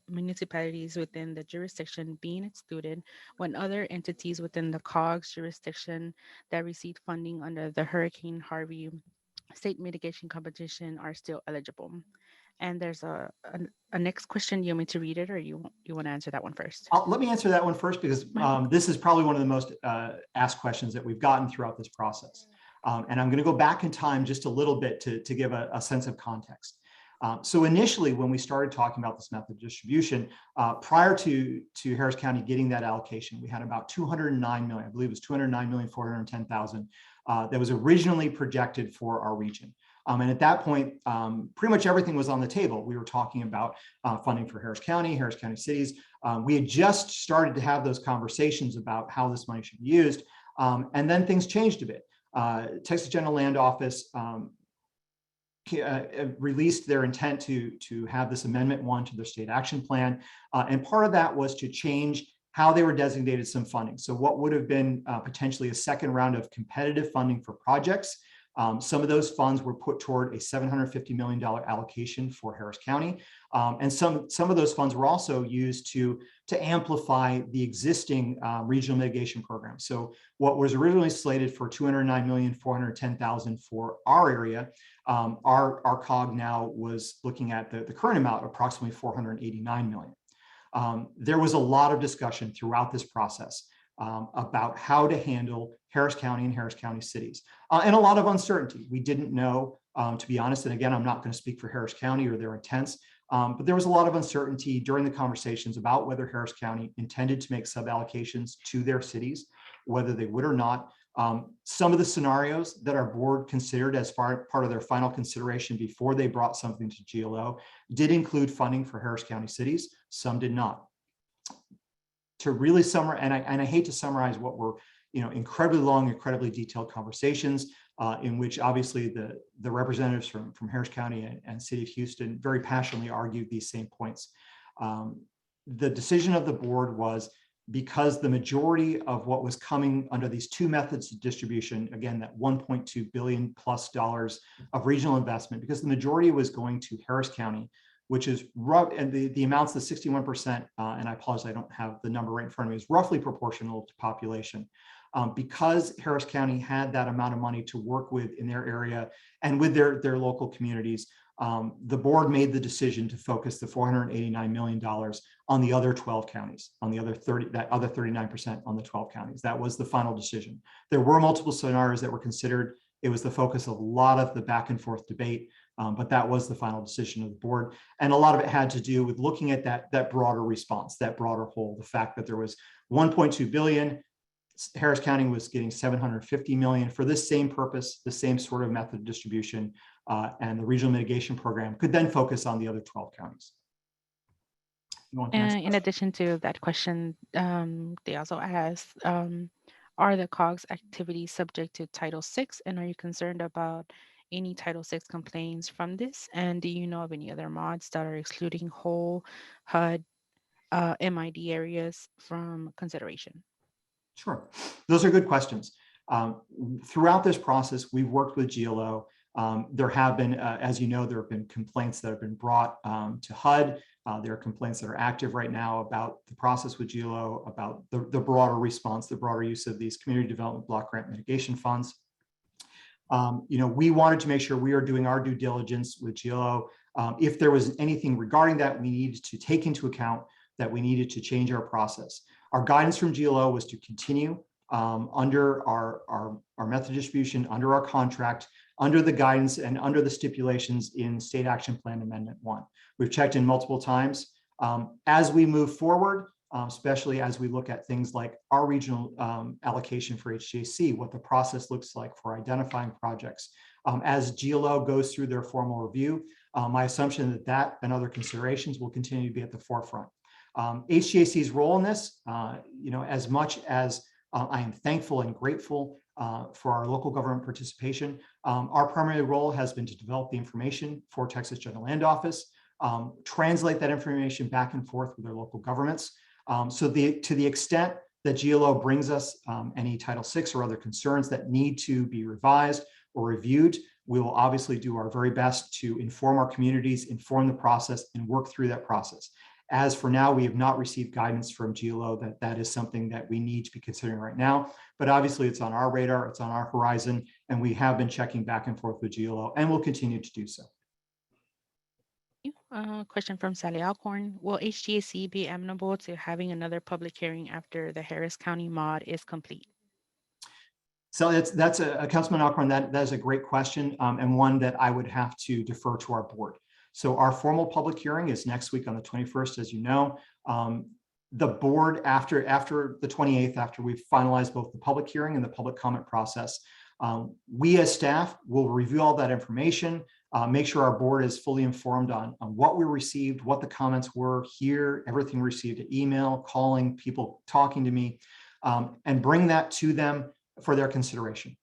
municipalities within the jurisdiction being excluded when other entities within the COG's jurisdiction that received funding under the Hurricane Harvey state mitigation competition are still eligible? And there's a next question. You want me to read it, or you want to answer that one first? Let me answer that one first, because this is probably one of the most asked questions that we've gotten throughout this process. And I'm going to go back in time just a little bit to give a sense of context. So initially, when we started talking about this method of distribution, prior to Harris County getting that allocation, we had about 209 million, I believe it was 209,410,000 that was originally projected for our region. And at that point, pretty much everything was on the table. We were talking about funding for Harris County cities. We had just started to have those conversations about how this money should be used. And then things changed a bit. Texas General Land Office released their intent to have this Amendment 1 to their state action plan. And part of that was to change how they were designated some funding. So what would have been potentially a second round of competitive funding for projects, some of those funds were put toward a $750 million allocation for Harris County. And some of those funds were also used to amplify the existing regional mitigation program. So what was originally slated for $209,410,000 for our area, our COG now was looking at the current amount, approximately $489 million. There was a lot of discussion throughout this process about how to handle Harris County and Harris County cities, and a lot of uncertainty. We didn't know, to be honest, and again, I'm not going to speak for Harris County or their intents, but there was a lot of uncertainty during the conversations about whether Harris County intended to make sub-allocations to their cities, whether they would or not. Some of the scenarios that our board considered as part of their final consideration before they brought something to GLO did include funding for Harris County cities. Some did not. To really summarize, and I hate to summarize what were incredibly long, incredibly detailed conversations in which obviously the representatives from Harris County and City of Houston very passionately argued these same points. The decision of the board was, because the majority of what was coming under these two methods of distribution, again, that $1.2 billion plus of regional investment, because the majority was going to Harris County, which is rough, and the amounts, the 61%, and I apologize, I don't have the number right in front of me, is roughly proportional to population. Because Harris County had that amount of money to work with in their area and with their local communities, the board made the decision to focus the $489 million on the other 12 counties, on the other 39% on the 12 counties. That was the final decision. There were multiple scenarios that were considered. It was the focus of a lot of the back and forth debate, but that was the final decision of the board. And a lot of it had to do with looking at that broader response, that broader whole, the fact that there was $1.2 billion, Harris County was getting $750 million for this same purpose, the same sort of method of distribution, and the regional mitigation program could then focus on the other 12 counties. In addition to that question, they also asked, are the COGS activities subject to Title VI, and are you concerned about any Title VI complaints from this? And do you know of any other mods that are excluding whole HUD MID areas from consideration? Sure. Those are good questions. Throughout this process, we've worked with GLO. There have been, as you know, there have been complaints that have been brought to HUD. There are complaints that are active right now about the process with GLO, about the broader response, the broader use of these community development block grant mitigation funds. We wanted to make sure we are doing our due diligence with GLO. If there was anything regarding that we needed to take into account, that we needed to change our process. Our guidance from GLO was to continue under our method distribution, under our contract, under the guidance and under the stipulations in State Action Plan Amendment 1. We've checked in multiple times. As we move forward, especially as we look at things like our regional allocation for H-GAC, what the process looks like for identifying projects. As GLO goes through their formal review, my assumption that and other considerations will continue to be at the forefront. H-GAC's role in this, as much as I am thankful and grateful for our local government participation, our primary role has been to develop the information for Texas General Land Office, translate that information back and forth with their local governments. To the extent that GLO brings us any Title VI or other concerns that need to be revised or reviewed, we will obviously do our very best to inform our communities, inform the process, and work through that process. As for now, we have not received guidance from GLO that is something that we need to be considering right now, but obviously it's on our radar, it's on our horizon, and we have been checking back and forth with GLO and will continue to do so. Question from Sally Alcorn. Will H-GAC be amenable to having another public hearing after the Harris County mod is complete? So that's a Councilman Alcorn, that is a great question, and one that I would have to defer to our board. So our formal public hearing is next week on the 21st, as you know. The board, after the 28th, after we've finalized both the public hearing and the public comment process, we as staff will review all that information, make sure our board is fully informed on what we received, what the comments were here, everything received, an email, calling, people talking to me, and bring that to them for their consideration.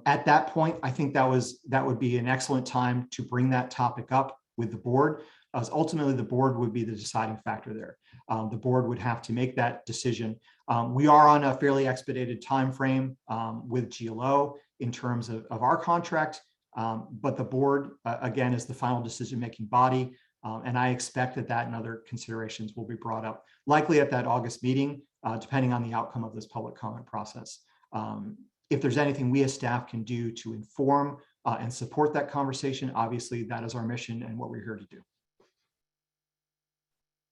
At that point, I think that would be an excellent time to bring that topic up with the board, as ultimately the board would be the deciding factor there. The board would have to make that decision. We are on a fairly expedited time frame with GLO in terms of our contract, but the board, again, is the final decision-making body, and I expect that and other considerations will be brought up, likely at that August meeting, depending on the outcome of this public comment process. If there's anything we as staff can do to inform and support that conversation, obviously that is our mission and what we're here to do.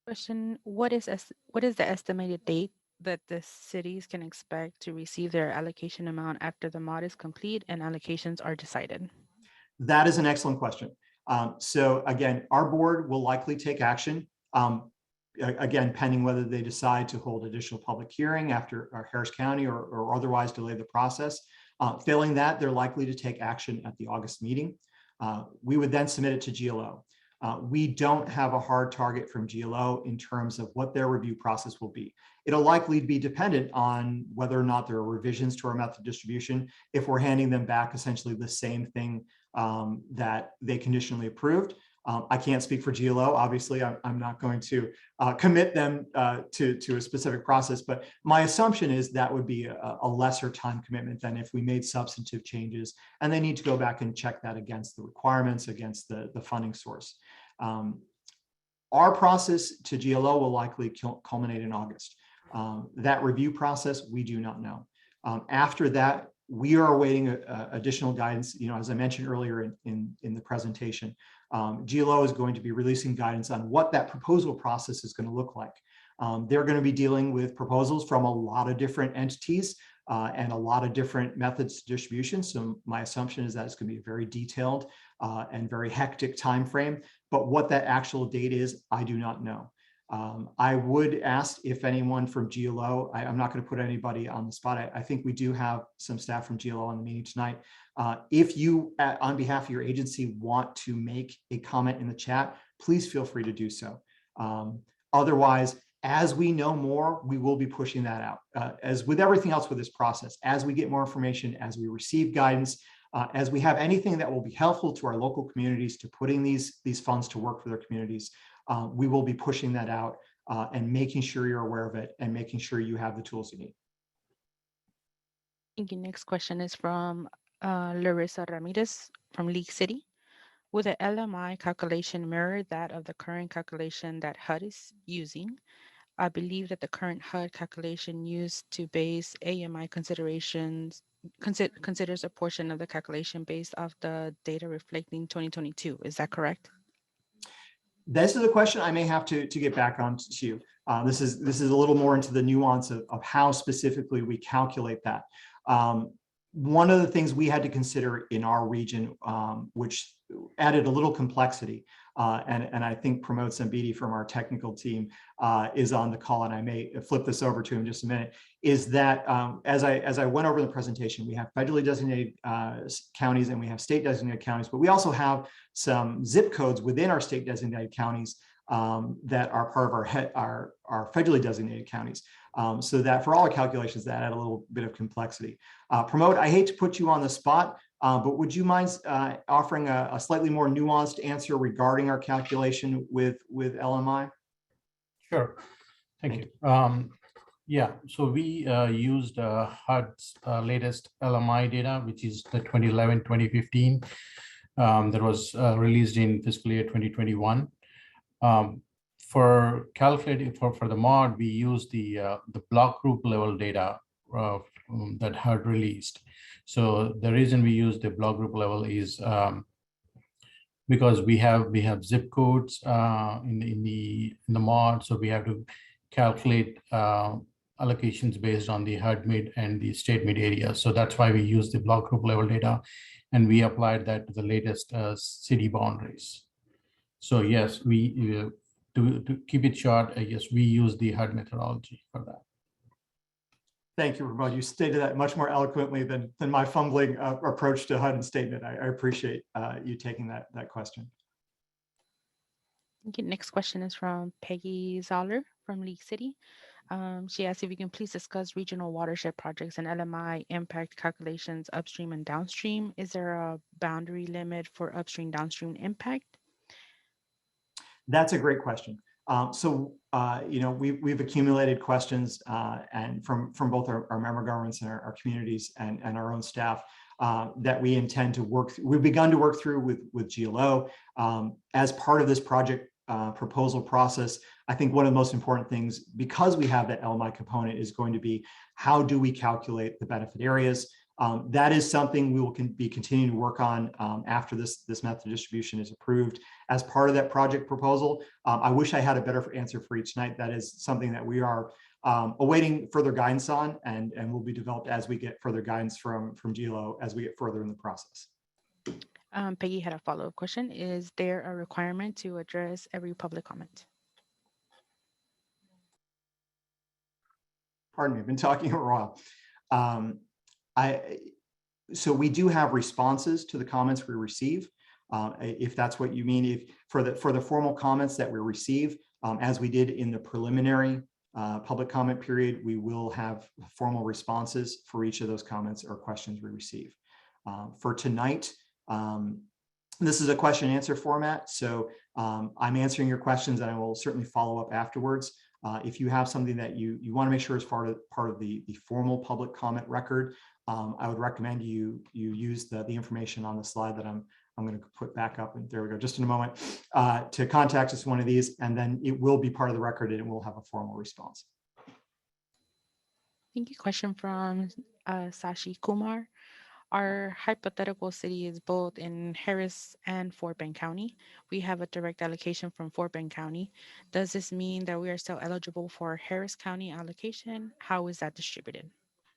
Question, what is the estimated date that the cities can expect to receive their allocation amount after the mod is complete and allocations are decided? That is an excellent question. So again, our board will likely take action, again, pending whether they decide to hold additional public hearing after Harris County or otherwise delay the process. Failing that, they're likely to take action at the August meeting. We would then submit it to GLO. We don't have a hard target from GLO in terms of what their review process will be. It'll likely be dependent on whether or not there are revisions to our method distribution. If we're handing them back essentially the same thing that they conditionally approved. I can't speak for GLO. Obviously, I'm not going to commit them to a specific process, but my assumption is that would be a lesser time commitment than if we made substantive changes and they need to go back and check that against the requirements, against the funding source. Our process to GLO will likely culminate in August. That review process, we do not know. After that, we are awaiting additional guidance. As I mentioned earlier in the presentation, GLO is going to be releasing guidance on what that proposal process is going to look like. They're going to be dealing with proposals from a lot of different entities and a lot of different methods of distribution. So my assumption is that it's going to be a very detailed and very hectic time frame. But what that actual date is, I do not know. I would ask if anyone from GLO, I'm not going to put anybody on the spot. I think we do have some staff from GLO on the meeting tonight. If you, on behalf of your agency, want to make a comment in the chat, please feel free to do so. Otherwise, as we know more, we will be pushing that out. As with everything else with this process, as we get more information, as we receive guidance, as we have anything that will be helpful to our local communities to putting these funds to work for their communities, we will be pushing that out and making sure you're aware of it and making sure you have the tools you need. Thank you. Next question is from Larissa Ramirez from League City. Will the LMI calculation mirror that of the current calculation that HUD is using? I believe that the current HUD calculation used to base AMI considerations considers a portion of the calculation based off the data reflecting 2022. Is that correct? This is a question I may have to get back on to you. This is a little more into the nuance of how specifically we calculate that. One of the things we had to consider in our region, which added a little complexity, and I think Pramod Sambidi from our technical team is on the call, and I may flip this over to him just a minute, is that as I went over the presentation, we have federally designated counties and we have state designated counties, but we also have some zip codes within our state designated counties that are part of our federally designated counties. So that for all our calculations, that add a little bit of complexity. Pramod, I hate to put you on the spot, but would you mind offering a slightly more nuanced answer regarding our calculation with LMI? Sure, thank you. Yeah, so we used HUD's latest LMI data, which is the 2011-2015 that was released in fiscal year 2021. For calculating for the mod, we use the block group level data that HUD released. So the reason we use the block group level is because we have zip codes in the mod, so we have to calculate allocations based on the HUD mid and the state mid area. So that's why we use the block group level data, and we applied that to the latest city boundaries. So yes, we to keep it short, I guess we use the HUD methodology for that. Thank you, Pramod. You stated that much more eloquently than my fumbling approach to HUD and statement. I appreciate you taking that question. Okay, next question is from Peggy Zoller from League City. She asked if you can please discuss regional watershed projects and LMI impact calculations upstream and downstream. Is there a boundary limit for upstream downstream impact? That's a great question. You know, we've accumulated questions and from both our member governments and our communities and our own staff that we intend to work through. We've begun to work through with GLO as part of this project proposal process. I think one of the most important things, because we have that LMI component, is going to be how do we calculate the benefit areas. That is something we will be continuing to work on after this method distribution is approved as part of that project proposal. I wish I had a better answer for you tonight. That is something that we are awaiting further guidance on, and will be developed as we get further guidance from GLO as we get further in the process. Peggy had a follow-up question. Is there a requirement to address every public comment? Pardon me, I've been talking a while. So we do have responses to the comments we receive. If that's what you mean, if for the formal comments that we receive, as we did in the preliminary public comment period, we will have formal responses for each of those comments or questions we receive. For tonight, this is a question and answer format. So I'm answering your questions, and I will certainly follow up afterwards. If you have something that you want to make sure is part of the formal public comment record, I would recommend you use the information on the slide that I'm going to put back up, and there we go, just in a moment, to contact us one of these, and then it will be part of the record and it will have a formal response. Thank you. Question from Sashi Kumar. Our hypothetical city is both in Harris and Fort Bend County. We have a direct allocation from Fort Bend County. Does this mean that we are still eligible for Harris County allocation? How is that distributed?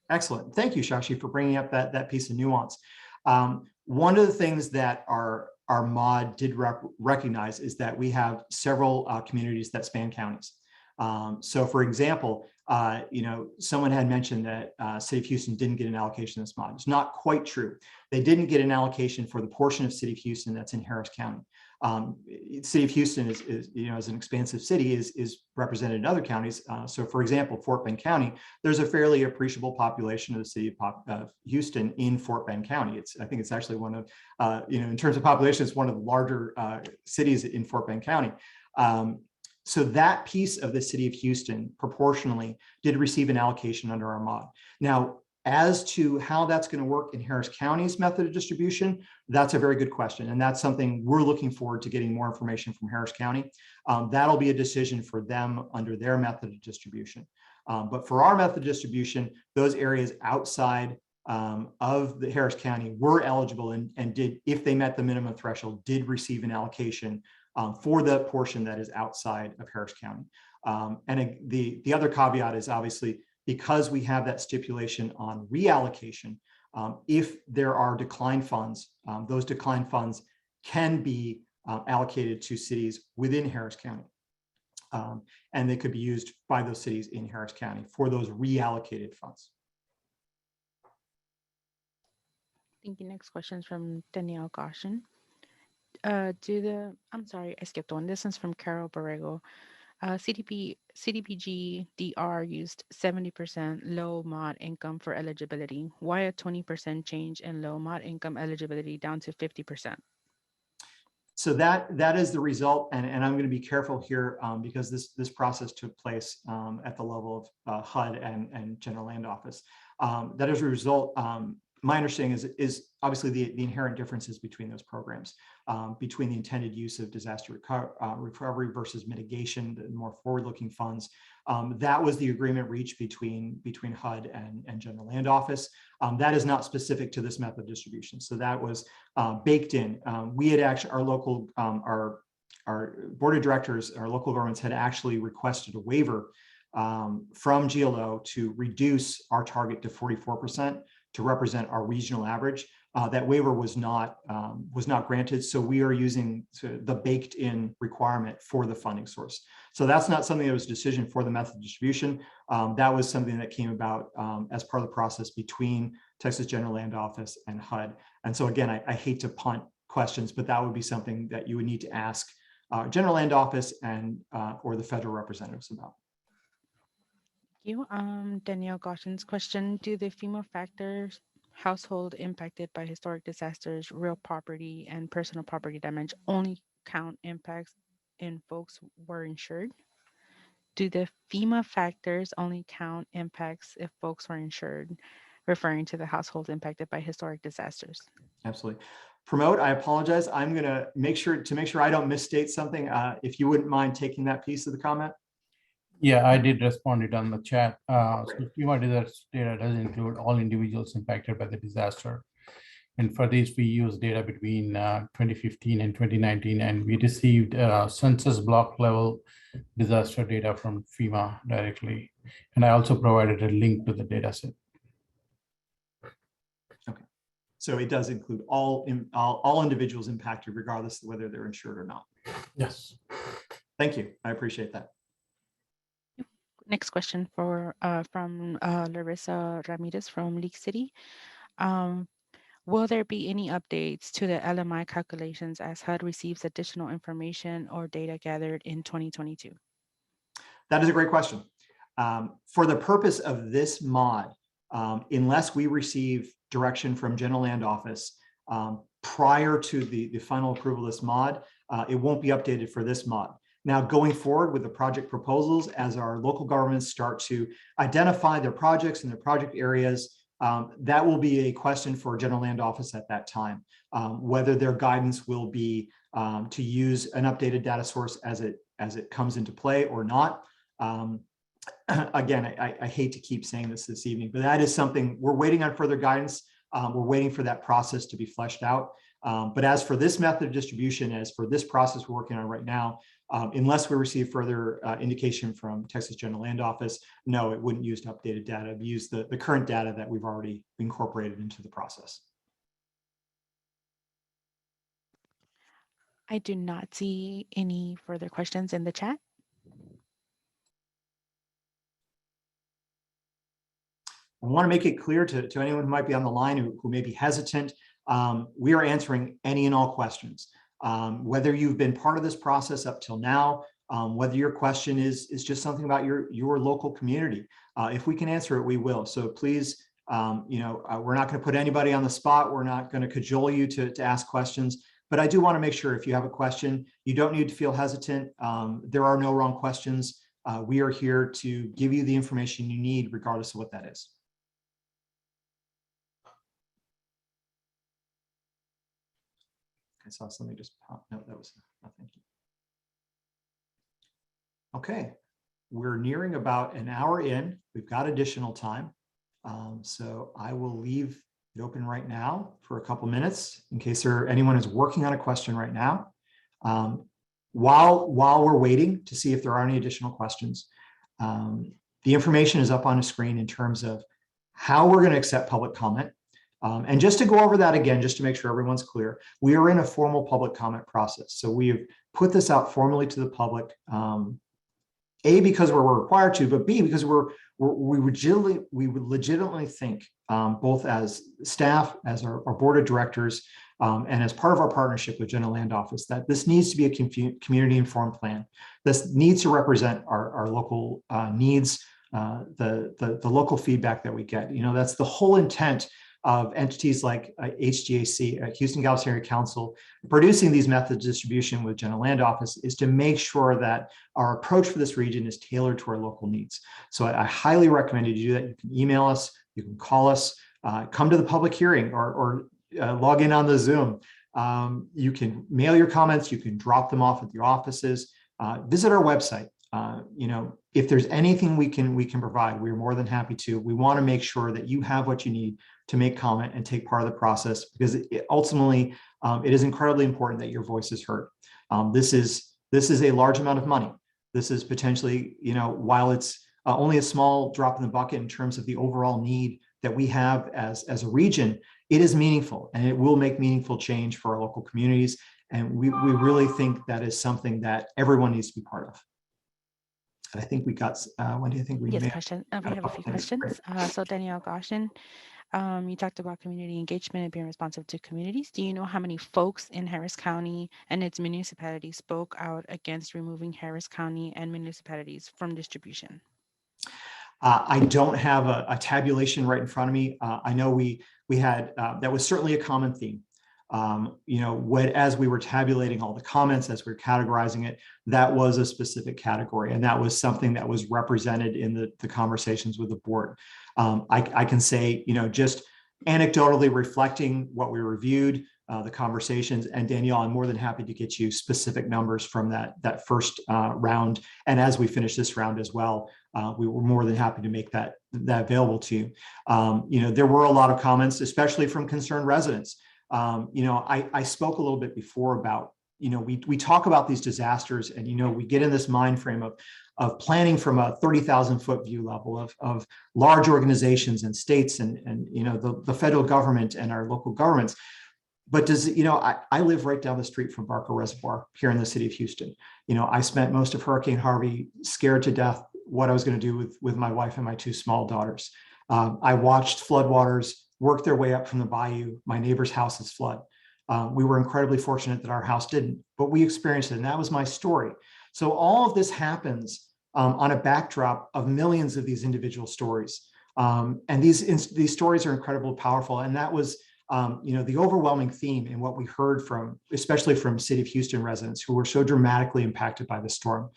Excellent. Thank you, Shashi, for bringing up that piece of nuance. One of the things that our mod did recognize is that we have several communities that span counties. So for example, you know, someone had mentioned that City of Houston didn't get an allocation in this mod. It's not quite true. They didn't get an allocation for the portion of City of Houston that's in Harris County. City of Houston is you know, as an expansive city, is represented in other counties. So for example, Fort Bend County, there's a fairly appreciable population of the city of Houston in Fort Bend County. I think it's actually one of, you know, in terms of population, it's one of the larger cities in Fort Bend County. So that piece of the city of Houston proportionally did receive an allocation under our mod. Now, as to how that's going to work in Harris County's method of distribution, that's a very good question. And that's something we're looking forward to getting more information from Harris County. That'll be a decision for them under their method of distribution. But for our method of distribution, those areas outside of the Harris County were eligible and did, if they met the minimum threshold, did receive an allocation for the portion that is outside of Harris County. And the other caveat is obviously, because we have that stipulation on reallocation, if there are declined funds, those declined funds can be allocated to cities within Harris County. And they could be used by those cities in Harris County for those reallocated funds. Thank you. Next question is from Danielle Goshen. I'm sorry, I skipped one. This one's from Carol Borrego. CDBG DR used 70% low mod income for eligibility. Why a 20% change in low mod income eligibility down to 50%? So that is the result, and I'm going to be careful here because this process took place at the level of HUD and General Land Office. That is a result. My understanding is obviously the inherent differences between those programs, between the intended use of disaster recovery versus mitigation, the more forward-looking funds. That was the agreement reached between HUD and General Land Office. That is not specific to this method of distribution. So that was baked in. We had actually, our board of directors, our local governments had actually requested a waiver from GLO to reduce our target to 44%. To represent our regional average. That waiver was not granted, so we are using the baked-in requirement for the funding source. So that's not something that was a decision for the method of distribution. That was something that came about as part of the process between Texas General Land Office and HUD. And so again, I hate to punt questions, but that would be something that you would need to ask General Land Office and or the federal representatives about. You, Danielle Goshen's question, do the FEMA factors, household impacted by historic disasters, real property and personal property damage only count impacts in folks were insured? Do the FEMA factors only count impacts if folks were insured, referring to the households impacted by historic disasters? Absolutely. Promote, I apologize. I'm going to make sure I don't misstate something. If you wouldn't mind taking that piece of the comment. Yeah, I did respond it on the chat. So FEMA disaster data does include all individuals impacted by the disaster. And for this, we use data between 2015 and 2019, and we received census block level disaster data from FEMA directly. And I also provided a link to the data set. Okay, so it does include all individuals impacted, regardless of whether they're insured or not. Yes. Thank you. I appreciate that. Next question from Larissa Ramirez from League City. Will there be any updates to the LMI calculations as HUD receives additional information or data gathered in 2022? That is a great question. For the purpose of this mod, unless we receive direction from General Land Office prior to the final approval of this mod, it won't be updated for this mod. Now, going forward with the project proposals, as our local governments start to identify their projects and their project areas, that will be a question for General Land Office at that time, whether their guidance will be to use an updated data source as it comes into play or not. Again, I hate to keep saying this evening, but that is something we're waiting on further guidance. We're waiting for that process to be fleshed out. But as for this method of distribution, as for this process we're working on right now, unless we receive further indication from Texas General Land Office, no, it wouldn't use updated data. It would use the current data that we've already incorporated into the process. I do not see any further questions in the chat. I want to make it clear to anyone who might be on the line who may be hesitant, we are answering any and all questions. Whether you've been part of this process up till now, whether your question is just something about your local community. If we can answer it, we will. So please, we're not going to put anybody on the spot. We're not going to cajole you to ask questions. But I do want to make sure if you have a question, you don't need to feel hesitant. There are no wrong questions. We are here to give you the information you need, regardless of what that is. I saw something just pop. No, that was nothing. Okay, we're nearing about an hour in. We've got additional time. So I will leave it open right now for a couple minutes in case anyone is working on a question right now. While we're waiting to see if there are any additional questions, the information is up on the screen in terms of how we're going to accept public comment. And just to go over that again, just to make sure everyone's clear, we are in a formal public comment process. So we've put this out formally to the public, A, because we're required to, but B, because we would legitimately think, both as staff, as our board of directors, and as part of our partnership with General Land Office, that this needs to be a community informed plan. This needs to represent our local needs, the local feedback that we get. You know, that's the whole intent of entities like H-GAC, Houston-Galveston Area Council, producing these methods of distribution with General Land Office, is to make sure that our approach for this region is tailored to our local needs. So I highly recommend you do that. You can email us, you can call us, come to the public hearing, or log in on the Zoom. You can mail your comments, you can drop them off at your offices, visit our website. You know, if there's anything we can provide, we're more than happy to. We want to make sure that you have what you need to make comment and take part of the process, because ultimately it is incredibly important that your voice is heard. This is a large amount of money. This is potentially, you know, while it's only a small drop in the bucket in terms of the overall need that we have as a region, it is meaningful, and it will make meaningful change for our local communities. And we really think that is something that everyone needs to be part of. And I think we got, Wendy, I think we Yes, may question. We have a few questions. So Danielle Goshen, you talked about community engagement and being responsive to communities. Do you know how many folks in Harris County and its municipalities spoke out against removing Harris County and municipalities from distribution? I don't have a tabulation right in front of me. I know we had, that was certainly a common theme. You know, as we were tabulating all the comments, as we were categorizing it, that was a specific category. And that was something that was represented in the conversations with the board. I can say, you know, just anecdotally reflecting what we reviewed, the conversations, and Danielle, I'm more than happy to get you specific numbers from that first round. And as we finish this round as well, we were more than happy to make that available to you. You know, there were a lot of comments, especially from concerned residents. You know, I spoke a little bit before about, you know, we talk about these disasters, and, you know, we get in this mind frame of planning from a 30,000 foot view level of large organizations and states and you know, the federal government and our local governments. But you know, I live right down the street from Barker Reservoir here in the city of Houston. You know, I spent most of Hurricane Harvey scared to death what I was going to do with my wife and my two small daughters. I watched floodwaters work their way up from the bayou. My neighbor's houses flood. We were incredibly fortunate that our house didn't, but we experienced it, and that was my story. So all of this happens on a backdrop of millions of these individual stories. And these stories are incredibly powerful. And that was, you know, the overwhelming theme in what we heard from, especially from City of Houston residents who were so dramatically impacted by the storm.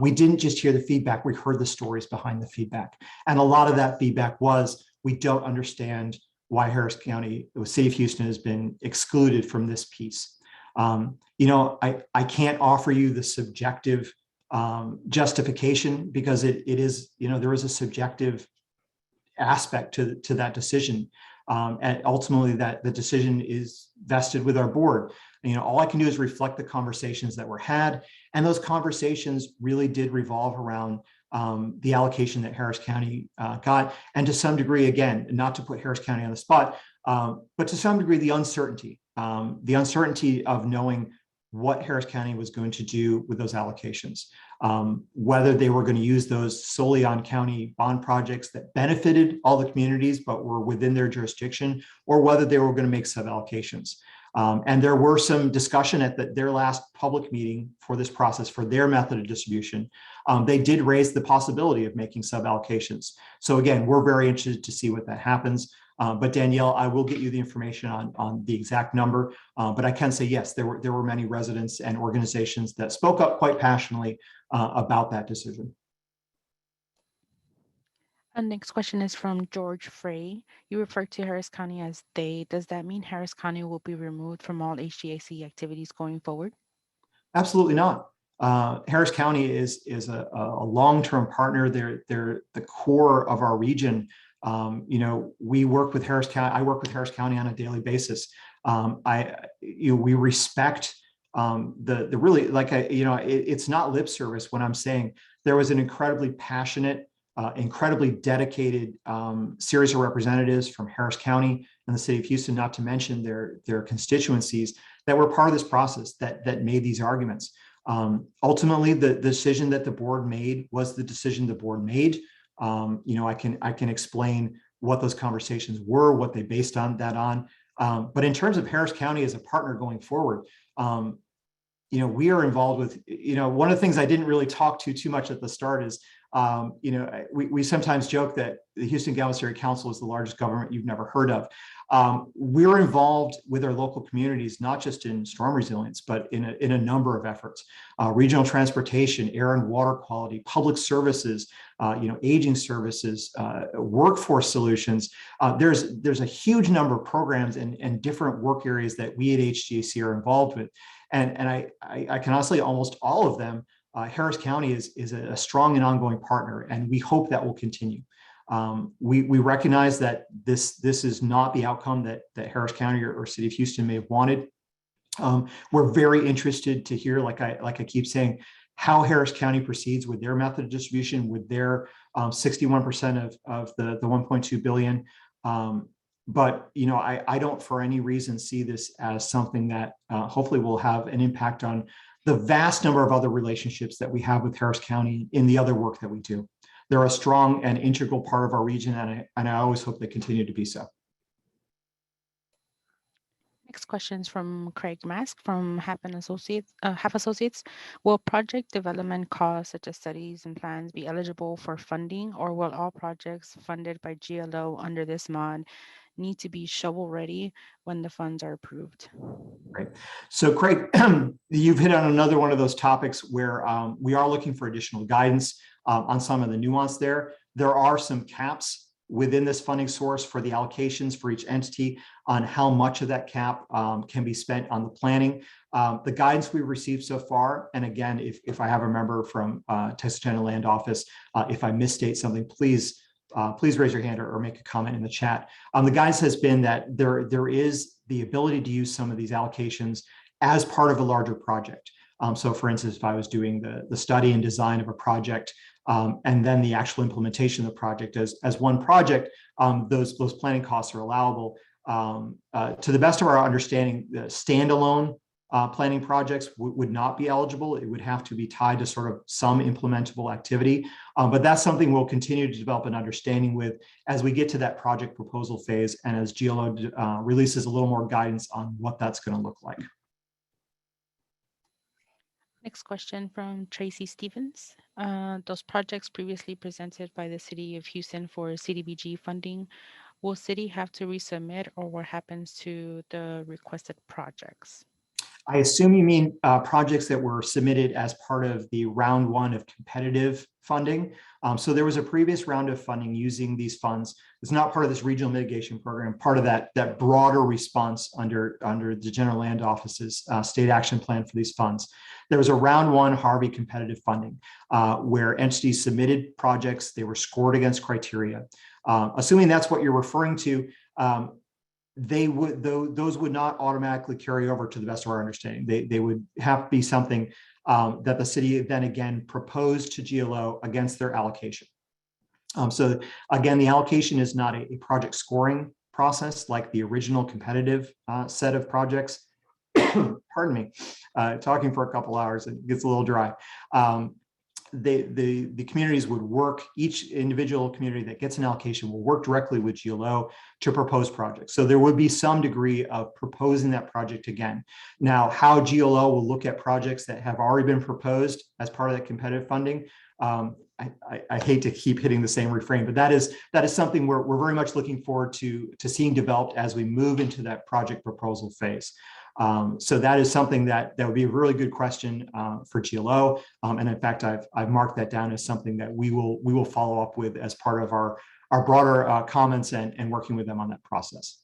We didn't just hear the feedback, we heard the stories behind the feedback. And a lot of that feedback was, we don't understand why Harris County, the City of Houston, has been excluded from this piece. You know, I can't offer you the subjective justification, because it is, you know, there is a subjective aspect to that decision. And ultimately that the decision is vested with our board. You know, all I can do is reflect the conversations that were had. And those conversations really did revolve around the allocation that Harris County got. And to some degree, again, not to put Harris County on the spot, but to some degree, the uncertainty of knowing what Harris County was going to do with those allocations, whether they were going to use those solely on county bond projects that benefited all the communities but were within their jurisdiction, or whether they were going to make sub allocations. And there were some discussion at their last public meeting for this process for their method of distribution. They did raise the possibility of making sub-allocations. So again, we're very interested to see what that happens. But Danielle, I will get you the information on the exact number. But I can say, yes, there were many residents and organizations that spoke up quite passionately about that decision. And next question is from George Frey. You refer to Harris County as they. Does that mean Harris County will be removed from all H-GAC activities going forward? Absolutely not. Harris County is a long-term partner. They're the core of our region. We work with Harris County. I work with Harris County on a daily basis. We respect the really, it's not lip service when I'm saying there was an incredibly passionate, incredibly dedicated series of representatives from Harris County and the city of Houston, not to mention their constituencies that were part of this process that made these arguments. Ultimately, the decision that the board made was the decision the board made. I can explain what those conversations were, what they based that on. But in terms of Harris County as a partner going forward, we are involved with, one of the things I didn't really talk too much at the start is, we sometimes joke that the Houston-Galveston Area Council is the largest government you've never heard of. We're involved with our local communities, not just in storm resilience, but in a number of efforts: regional transportation, air and water quality, public services, aging services, workforce solutions. There's a huge number of programs and different work areas that we at H-GAC are involved with, and I can honestly, almost all of them, Harris County is a strong and ongoing partner, and we hope that will continue. We recognize that this is not the outcome that Harris County or City of Houston may have wanted. We're very interested to hear, like I keep saying, how Harris County proceeds with their method of distribution, with their 61% of the 1.2 billion. But I don't for any reason see this as something that hopefully will have an impact on the vast number of other relationships that we have with Harris County in the other work that we do. They're a strong and integral part of our region, and I always hope they continue to be so. Next question is from Craig Mask from Happ Associates. Will project development costs such as studies and plans be eligible for funding, or will all projects funded by GLO under this mod need to be shovel ready when the funds are approved? Right. So Craig, you've hit on another one of those topics where we are looking for additional guidance on some of the nuance there. There are some caps within this funding source for the allocations for each entity on how much of that cap can be spent on the planning. The guidance we've received so far, and again, if I have a member from Texas General Land Office, if I misstate something, please raise your hand or make a comment in the chat. The guidance has been that there is the ability to use some of these allocations as part of a larger project. So for instance, if I was doing the study and design of a project, and then the actual implementation of the project as one project, those planning costs are allowable. To the best of our understanding, the standalone planning projects would not be eligible. It would have to be tied to sort of some implementable activity. But that's something we'll continue to develop an understanding with as we get to that project proposal phase and as GLO releases a little more guidance on what that's going to look like. Next question from Tracy Stevens. Those projects previously presented by the City of Houston for CDBG funding, will City have to resubmit, or what happens to the requested projects? I assume you mean projects that were submitted as part of the round one of competitive funding. So there was a previous round of funding using these funds. It's not part of this regional mitigation program, part of that broader response under the General Land Office's state action plan for these funds. There was a round one Harvey competitive funding where entities submitted projects, they were scored against criteria. Assuming that's what you're referring to, those would not automatically carry over to the best of our understanding. They would have to be something that the city then again proposed to GLO against their allocation. So again, the allocation is not a project scoring process like the original competitive set of projects. Pardon me, talking for a couple hours, it gets a little dry. the communities would work, each individual community that gets an allocation will work directly with GLO to propose projects. So there would be some degree of proposing that project again. Now, how GLO will look at projects that have already been proposed as part of that competitive funding, I hate to keep hitting the same refrain, but that is something we're very much looking forward to seeing developed as we move into that project proposal phase. So that is something that would be a really good question for GLO. And in fact, I've marked that down as something that we will follow up with as part of our broader comments and working with them on that process.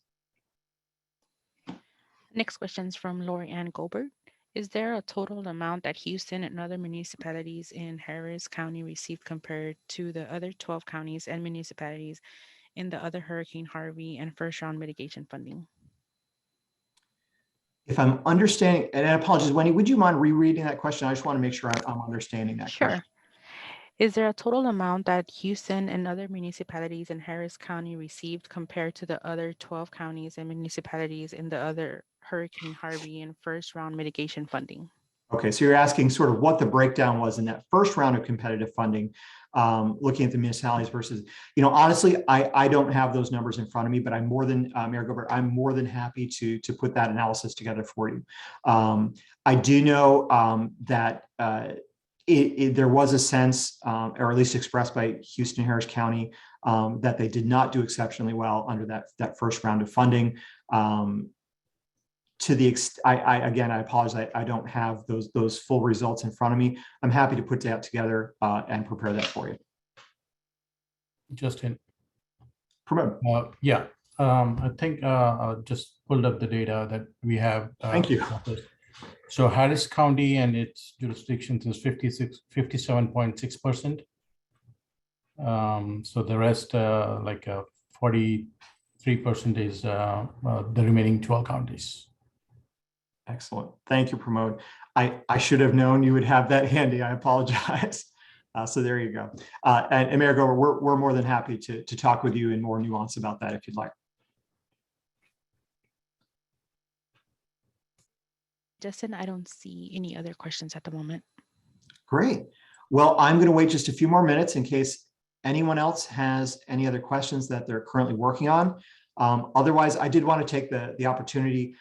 Next question is from Lori Ann Goldberg. Is there a total amount that Houston and other municipalities in Harris County received compared to the other 12 counties and municipalities in the other Hurricane Harvey and first round mitigation funding? If I'm understanding, and I apologize, Wendy, would you mind rereading that question? I just want to make sure I'm understanding that Sure. question. Is there a total amount that Houston and other municipalities in Harris County received compared to the other 12 counties and municipalities in the other Hurricane Harvey and first round mitigation funding? Okay, so you're asking sort of what the breakdown was in that first round of competitive funding, looking at the municipalities versus, honestly, I don't have those numbers in front of me, but I'm more than, Mayor Gilbert, I'm more than happy to put that analysis together for you. I do know that there was a sense, or at least expressed by Houston Harris County, that they did not do exceptionally well under that first round of funding. To the again, I apologize. I don't have those full results in front of me. I'm happy to put that together and prepare that for you. Justin. Promote. Yeah, I think I just pulled up the data that we have. Thank you. So Harris County and its jurisdictions is 57.6%. So the rest, like 43% is the remaining 12 counties. Excellent. Thank you, Pramod. I should have known you would have that handy. I apologize. So there you go. And Mayor Gover, we're more than happy to talk with you in more nuance about that if you'd like. Justin, I don't see any other questions at the moment. Great. Well, I'm going to wait just a few more minutes in case anyone else has any other questions that they're currently working on. Otherwise, I did want to take the opportunity,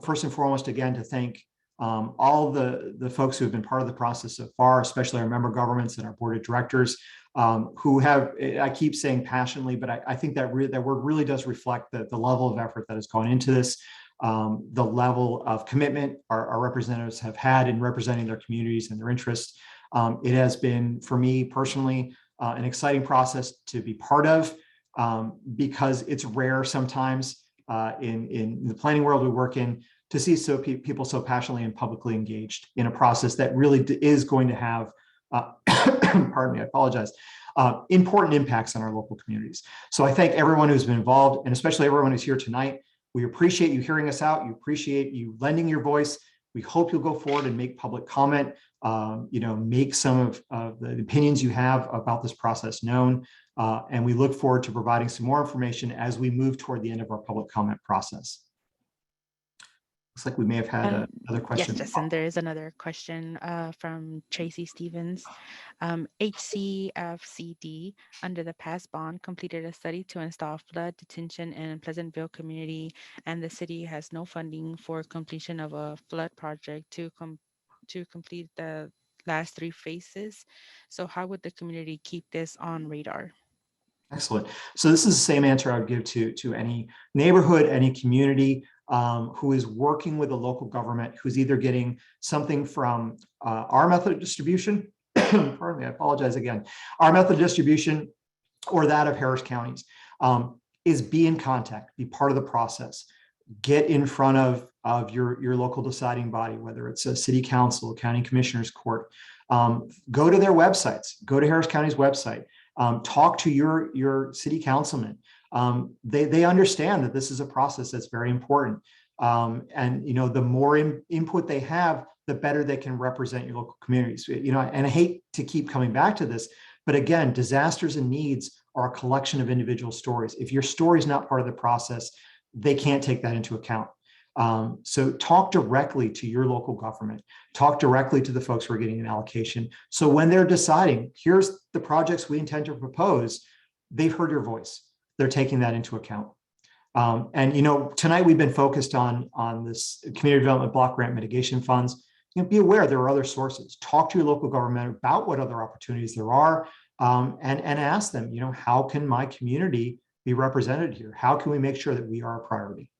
first and foremost, again, to thank all the folks who have been part of the process so far, especially our member governments and our board of directors, who have, I keep saying passionately, but I think that word really does reflect the level of effort that has gone into this, the level of commitment our representatives have had in representing their communities and their interests. It has been, for me personally, an exciting process to be part of, because it's rare sometimes in the planning world we work in to see people so passionately and publicly engaged in a process that really is going to have, pardon me, I apologize, important impacts on our local communities. So I thank everyone who's been involved, and especially everyone who's here tonight. We appreciate you hearing us out. You appreciate you lending your voice. We hope you'll go forward and make public comment, make some of the opinions you have about this process known. And we look forward to providing some more information as we move toward the end of our public comment process. Looks like we may have had another question. Yes, Justin, there is another question from Tracy Stevens. HCFCD, under the past bond, completed a study to install flood detention in Pleasantville community, and the city has no funding for completion of a flood project to complete the last 3 phases. So how would the community keep this on radar? Excellent. So this is the same answer I would give to any neighborhood, any community who is working with a local government, who's either getting something from our method of distribution, pardon me, I apologize again, our method of distribution or that of Harris County's, is be in contact, be part of the process, get in front of your local deciding body, whether it's a city council, county commissioner's court, go to their websites, go to Harris County's website, talk to your city councilman. They understand that this is a process that's very important. And the more input they have, the better they can represent your local communities. And I hate to keep coming back to this, but again, disasters and needs are a collection of individual stories. If your story is not part of the process, they can't take that into account. So talk directly to your local government, talk directly to the folks who are getting an allocation. So when they're deciding, here's the projects we intend to propose, they've heard your voice. They're taking that into account. And tonight we've been focused on this community development block grant mitigation funds. Be aware there are other sources. Talk to your local government about what other opportunities there are, and ask them, how can my community be represented here? How can we make sure that we are a priority?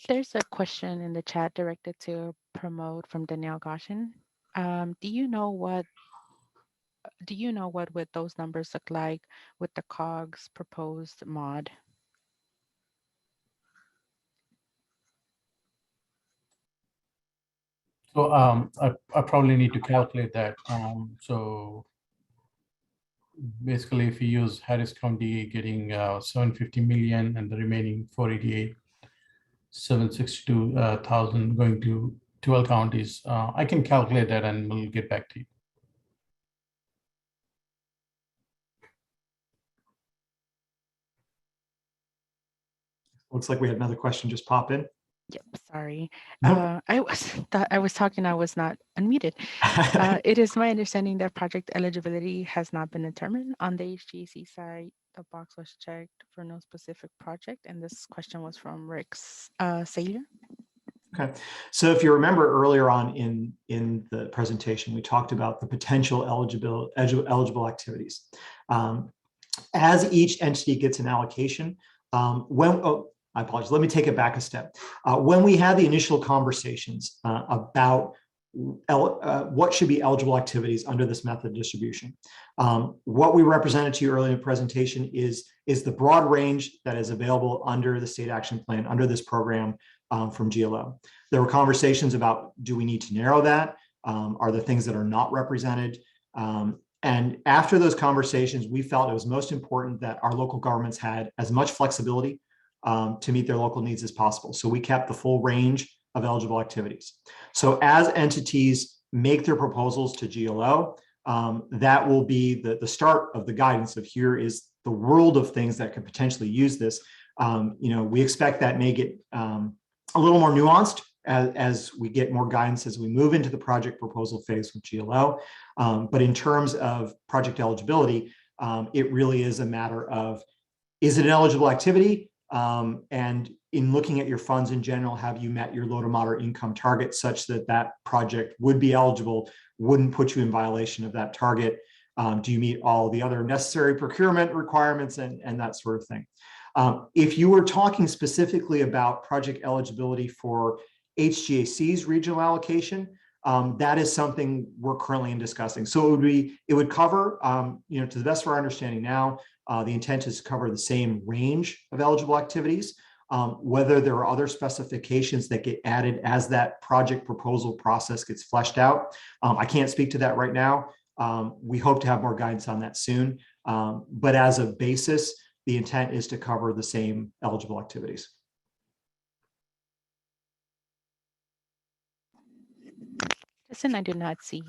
There's a question in the chat directed to Promote from Danielle Goshen. Do you know what would those numbers look like with the COGS proposed mod? So I probably need to calculate that. So basically, if we use Harris County getting 750 million and the remaining 762,000 going to 12 counties, I can calculate that and we'll get back to you. Looks like we had another question just pop in. Yep, sorry. Nope. I was talking, I was not unmuted. It is my understanding that project eligibility has not been determined on the H-GAC side. The box was checked for no specific project, and this question was from Rick Saylor. Okay, so if you remember earlier on in the presentation, we talked about the potential eligible activities. As each entity gets an allocation, I apologize. Let me take it back a step. When we had the initial conversations about what should be eligible activities under this method of distribution, what we represented to you earlier in the presentation is the broad range that is available under the state action plan, under this program from GLO. There were conversations about, do we need to narrow that? Are there things that are not represented? And after those conversations, we felt it was most important that our local governments had as much flexibility to meet their local needs as possible. So we kept the full range of eligible activities. So as entities make their proposals to GLO, that will be the start of the guidance of here is the world of things that could potentially use this. We expect that may get a little more nuanced as we get more guidance as we move into the project proposal phase with GLO. But in terms of project eligibility, it really is a matter of, is it an eligible activity? And in looking at your funds in general, have you met your low to moderate income target such that that project would be eligible, wouldn't put you in violation of that target? Do you meet all the other necessary procurement requirements and that sort of thing? If you were talking specifically about project eligibility for H-GAC's regional allocation, that is something we're currently discussing. So it would cover, to the best of our understanding now, the intent is to cover the same range of eligible activities. Whether there are other specifications that get added as that project proposal process gets fleshed out, I can't speak to that right now. We hope to have more guidance on that soon. But as a basis, the intent is to cover the same eligible activities. Listen, I do not see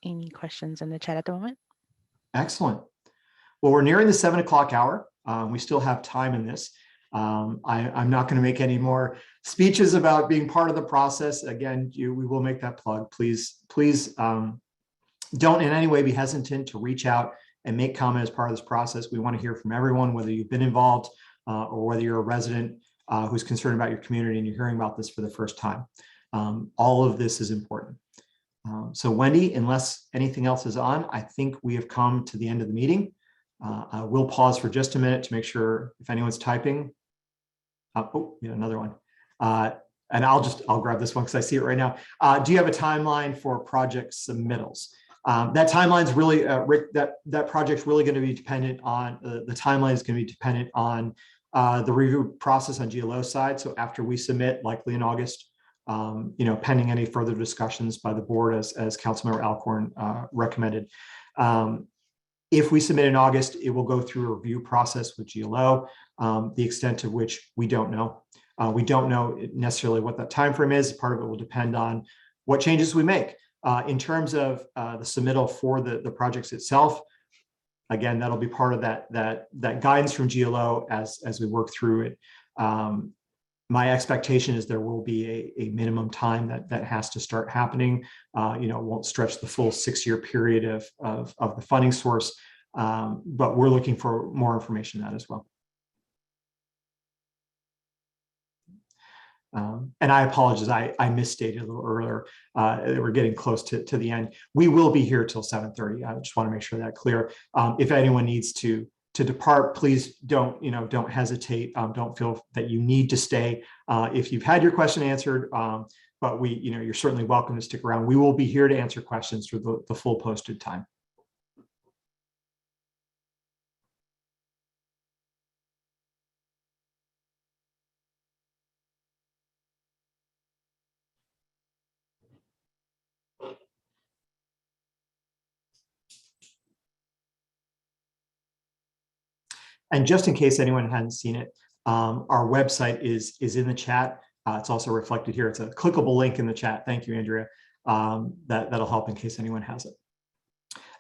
any questions in the chat at the moment. Excellent. Well, we're nearing the 7 o'clock hour. We still have time in this. I'm not going to make any more speeches about being part of the process. Again, we will make that plug. Please don't in any way be hesitant to reach out and make comment as part of this process. We want to hear from everyone, whether you've been involved or whether you're a resident who's concerned about your community and you're hearing about this for the first time. All of this is important. So Wendy, unless anything else is on, I think we have come to the end of the meeting. I will pause for just a minute to make sure if anyone's typing. Oh, yeah, another one. And I'll grab this one because I see it right now. Do you have a timeline for project submittals? That timeline's really, Rick, that project's really going to be dependent on, the timeline is going to be dependent on the review process on GLO side. So after we submit, likely in August, pending any further discussions by the board as Councilmember Alcorn recommended. If we submit in August, it will go through a review process with GLO, the extent of which we don't know. We don't know necessarily what that time frame is. Part of it will depend on what changes we make. In terms of the submittal for the projects itself, again, that'll be part of that guidance from GLO as we work through it. My expectation is there will be a minimum time that has to start happening. It won't stretch the full 6-year period of the funding source, but we're looking for more information on that as well. And I apologize, I misstated a little earlier. We're getting close to the end. We will be here till 7:30. I just want to make sure that clear. If anyone needs to depart, please don't hesitate. Don't feel that you need to stay if you've had your question answered. But you're certainly welcome to stick around. We will be here to answer questions through the full posted time. And just in case anyone hadn't seen it, our website is in the chat. It's also reflected here. It's a clickable link in the chat. Thank you, Andrea. That'll help in case anyone has it.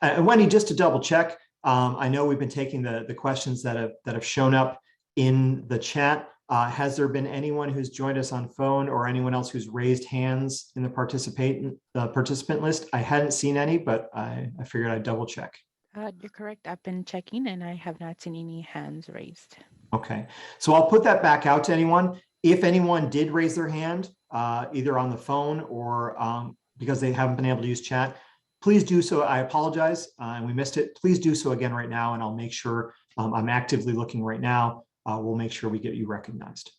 And Wendy, just to double check, I know we've been taking the questions that have shown up in the chat. Has there been anyone who's joined us on phone or anyone else who's raised hands in the participant list? I hadn't seen any, but I figured I'd double check. You're correct. I've been checking and I have not seen any hands raised. Okay, so I'll put that back out to anyone. If anyone did raise their hand, either on the phone or because they haven't been able to use chat, please do so. I apologize, and we missed it. Please do so again right now, and I'll make sure I'm actively looking right now. We'll make sure we get you recognized.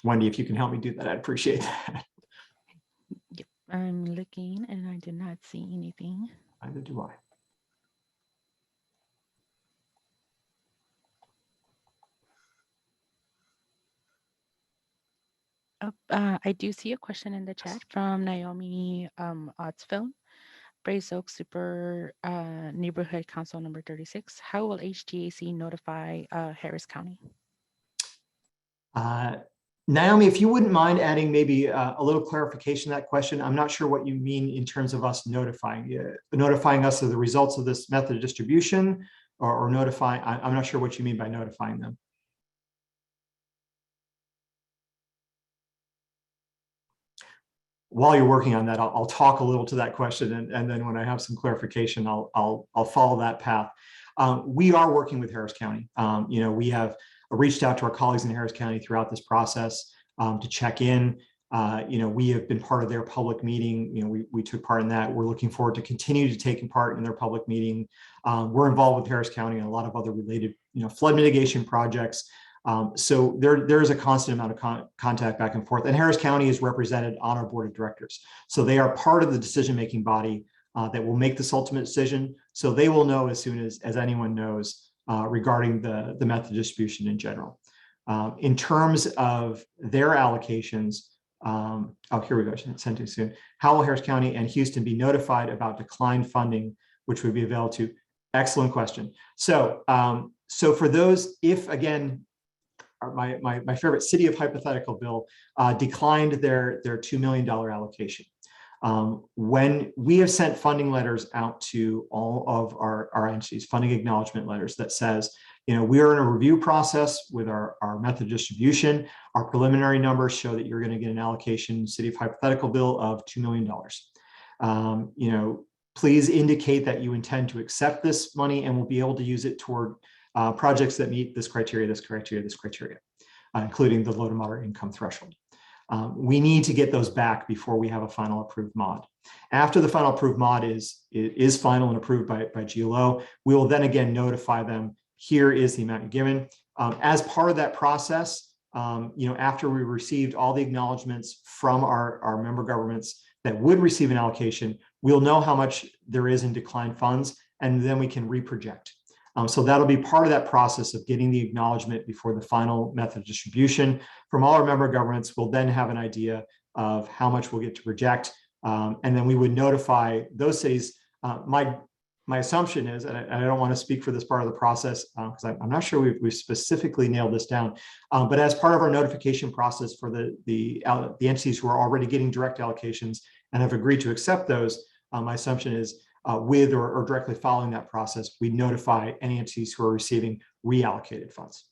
Wendy, if you can help me do that, I'd appreciate that. Yep, I'm looking and I did not see anything. Neither do I. I do see a question in the chat from Naomi Ottsville, Braes Oak Super Neighborhood Council number 36. How will H-GAC notify Harris County? Naomi, if you wouldn't mind adding maybe a little clarification to that question. I'm not sure what you mean in terms of us notifying us of the results of this method of distribution, or notifying. I'm not sure what you mean by notifying them. While you're working on that, I'll talk a little to that question, and then when I have some clarification, I'll follow that path. We are working with Harris County. We have reached out to our colleagues in Harris County throughout this process to check in. We have been part of their public meeting. We took part in that. We're looking forward to continue to taking part in their public meeting. We're involved with Harris County and a lot of other related, flood mitigation projects. So there is a constant amount of contact back and forth, and Harris County is represented on our board of directors. So they are part of the decision-making body that will make this ultimate decision. So they will know as soon as anyone knows regarding the method distribution in general. In terms of their allocations, here we go, sent too soon. How will Harris County and Houston be notified about declined funding, which would be available to? Excellent question. So for those, if again, my favorite city of hypothetical bill declined their $2 million allocation. When we have sent funding letters out to all of our entities, funding acknowledgement letters that says, we are in a review process with our method distribution. Our preliminary numbers show that you're going to get an allocation, city of hypothetical bill, of $2 million. Please indicate that you intend to accept this money and will be able to use it toward projects that meet this criteria, this criteria, this criteria, including the low to moderate income threshold. We need to get those back before we have a final approved mod. After the final approved mod is final and approved by GLO, we will then again notify them, here is the amount given. As part of that process, after we received all the acknowledgements from our member governments that would receive an allocation, we'll know how much there is in declined funds, and then we can reproject. So that'll be part of that process of getting the acknowledgement before the final method of distribution from all our member governments. We'll then have an idea of how much we'll get to project. And then we would notify those cities. My assumption is, and I don't want to speak for this part of the process because I'm not sure we've specifically nailed this down, but as part of our notification process for the entities who are already getting direct allocations and have agreed to accept those, my assumption is with or directly following that process, we notify any entities who are receiving reallocated funds.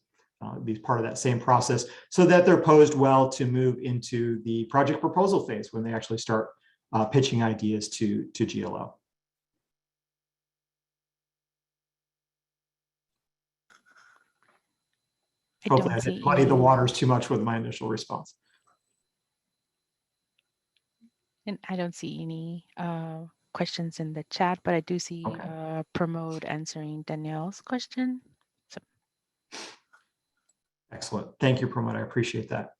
Be part of that same process so that they're posed well to move into the project proposal phase when they actually start pitching ideas to GLO. Hopefully I didn't muddy the waters too much with my initial response. And I don't see any questions in the chat, but I do see Pramod answering Danielle's question. So. Excellent. Thank you, Pramod. I appreciate that.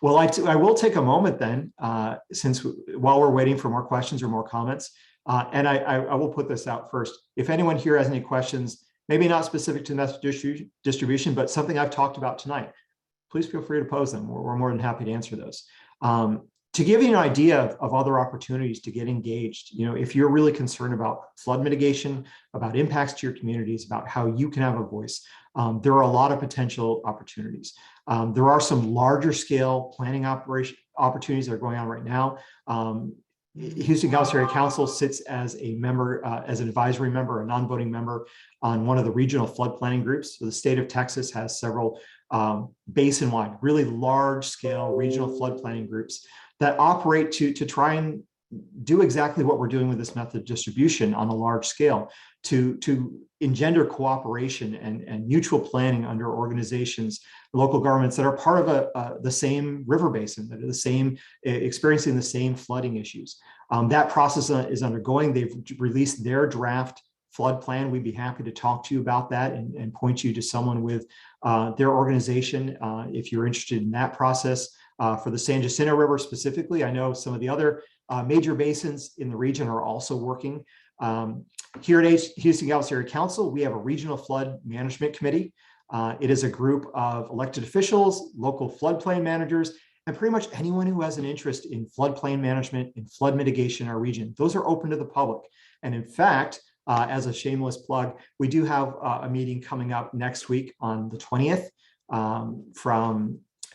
Well, I will take a moment then, while we're waiting for more questions or more comments, and I will put this out first. If anyone here has any questions, maybe not specific to method distribution, but something I've talked about tonight, please feel free to pose them. We're more than happy to answer those. To give you an idea of other opportunities to get engaged, if you're really concerned about flood mitigation, about impacts to your communities, about how you can have a voice, there are a lot of potential opportunities. There are some larger scale planning opportunities that are going on right now. Houston-Galveston Area Council sits as a member, as an advisory member, a non-voting member on one of the regional flood planning groups. So the state of Texas has several basin-wide, really large-scale regional flood planning groups that operate to try and do exactly what we're doing with this method of distribution on a large scale, to engender cooperation and mutual planning under organizations, local governments that are part of the same river basin, that are the same, experiencing the same flooding issues. That process is undergoing. They've released their draft flood plan. We'd be happy to talk to you about that and point you to someone with their organization if you're interested in that process. For the San Jacinto River specifically, I know some of the other major basins in the region are also working. Here at Houston-Galveston Area Council, we have a regional flood management committee. It is a group of elected officials, local floodplain managers, and pretty much anyone who has an interest in floodplain management and flood mitigation in our region. Those are open to the public. And in fact, as a shameless plug, we do have a meeting coming up next week on the 20th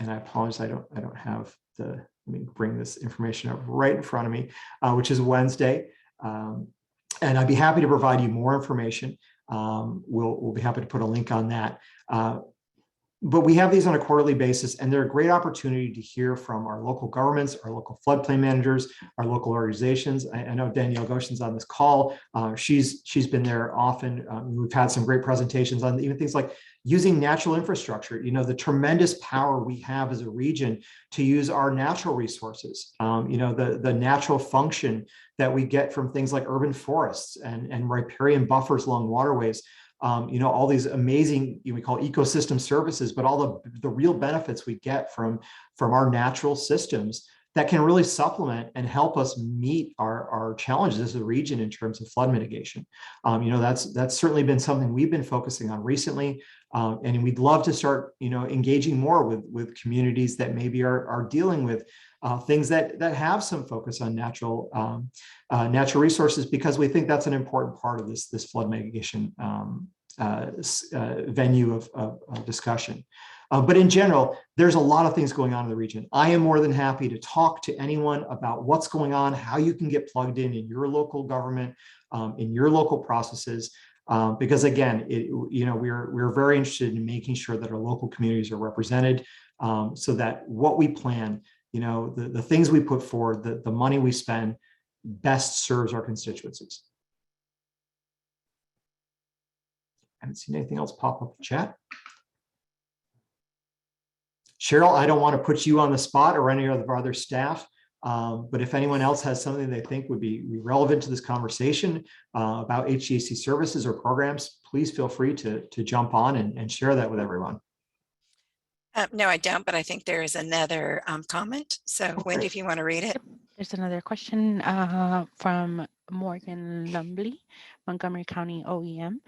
and I apologize, I don't have let me bring this information up right in front of me, which is Wednesday. And I'd be happy to provide you more information. We'll be happy to put a link on that. But we have these on a quarterly basis, and they're a great opportunity to hear from our local governments, our local floodplain managers, our local organizations. I know Danielle Goshen's on this call. She's been there often. We've had some great presentations on even things like using natural infrastructure, the tremendous power we have as a region to use our natural resources, the natural function that we get from things like urban forests and riparian buffers along waterways. All these amazing, we call ecosystem services, but all the real benefits we get from our natural systems that can really supplement and help us meet our challenges as a region in terms of flood mitigation. That's certainly been something we've been focusing on recently. And we'd love to start, engaging more with communities that maybe are dealing with things that have some focus on natural resources, because we think that's an important part of this flood mitigation venue of discussion. But in general, there's a lot of things going on in the region. I am more than happy to talk to anyone about what's going on, how you can get plugged in your local government, in your local processes. Because again, we're very interested in making sure that our local communities are represented, so that what we plan, the things we put forward, the money we spend best serves our constituencies. I haven't seen anything else pop up in chat. Cheryl, I don't want to put you on the spot or any of our other staff, but if anyone else has something they think would be relevant to this conversation about H-GAC services or programs, please feel free to jump on and share that with everyone. No, I don't, but I think there is another comment. So Wendy, if you want to read it. There's another question from Morgan Lumley, Montgomery County OEM.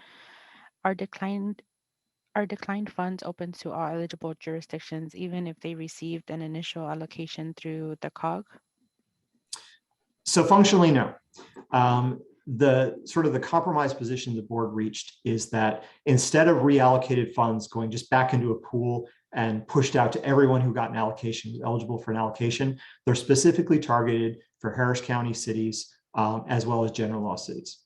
Are declined funds open to all eligible jurisdictions, even if they received an initial allocation through the COG? So functionally, no. The compromise position the board reached is that instead of reallocated funds going just back into a pool and pushed out to everyone who got an allocation, who's eligible for an allocation. They're specifically targeted for Harris County cities as well as general law cities.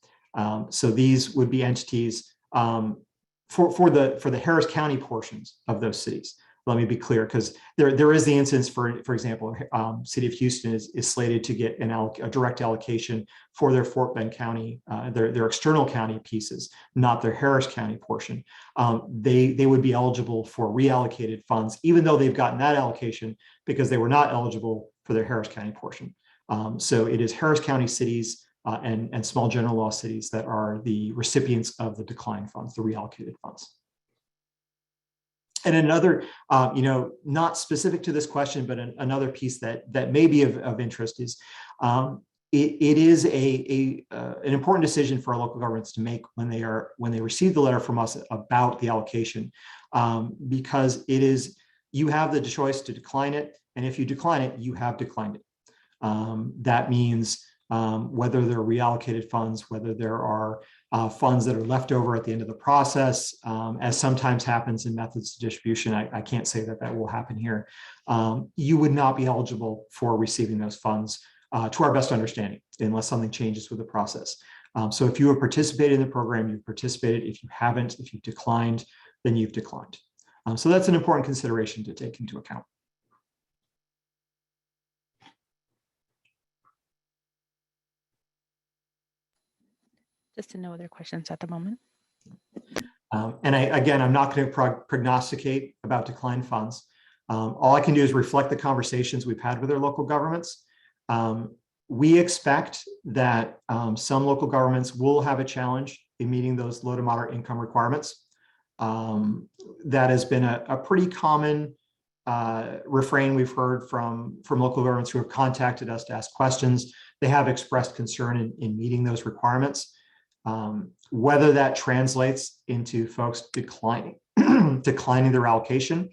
So these would be entities for the Harris County portions of those cities. Let me be clear, because there is the instance, for example, City of Houston is slated to get a direct allocation for their Fort Bend County, their external county pieces, not their Harris County portion. They would be eligible for reallocated funds, even though they've gotten that allocation, because they were not eligible for their Harris County portion. So it is Harris County cities and small general law cities that are the recipients of the decline funds, the reallocated funds. And another, not specific to this question, but another piece that may be of interest is it is an important decision for our local governments to make when they receive the letter from us about the allocation, because you have the choice to decline it, and if you decline it, you have declined it. That means whether they're reallocated funds, whether there are funds that are left over at the end of the process, as sometimes happens in methods of distribution. I can't say that will happen here. You would not be eligible for receiving those funds, to our best understanding, unless something changes with the process. So if you have participated in the program, you've participated. If you haven't, if you've declined, then you've declined. So that's an important consideration to take into account. Just no other questions at the moment. And I'm not going to prognosticate about declined funds. All I can do is reflect the conversations we've had with our local governments. We expect that some local governments will have a challenge in meeting those low to moderate income requirements. That has been a pretty common refrain we've heard from local governments who have contacted us to ask questions. They have expressed concern in meeting those requirements. Whether that translates into folks declining their allocation,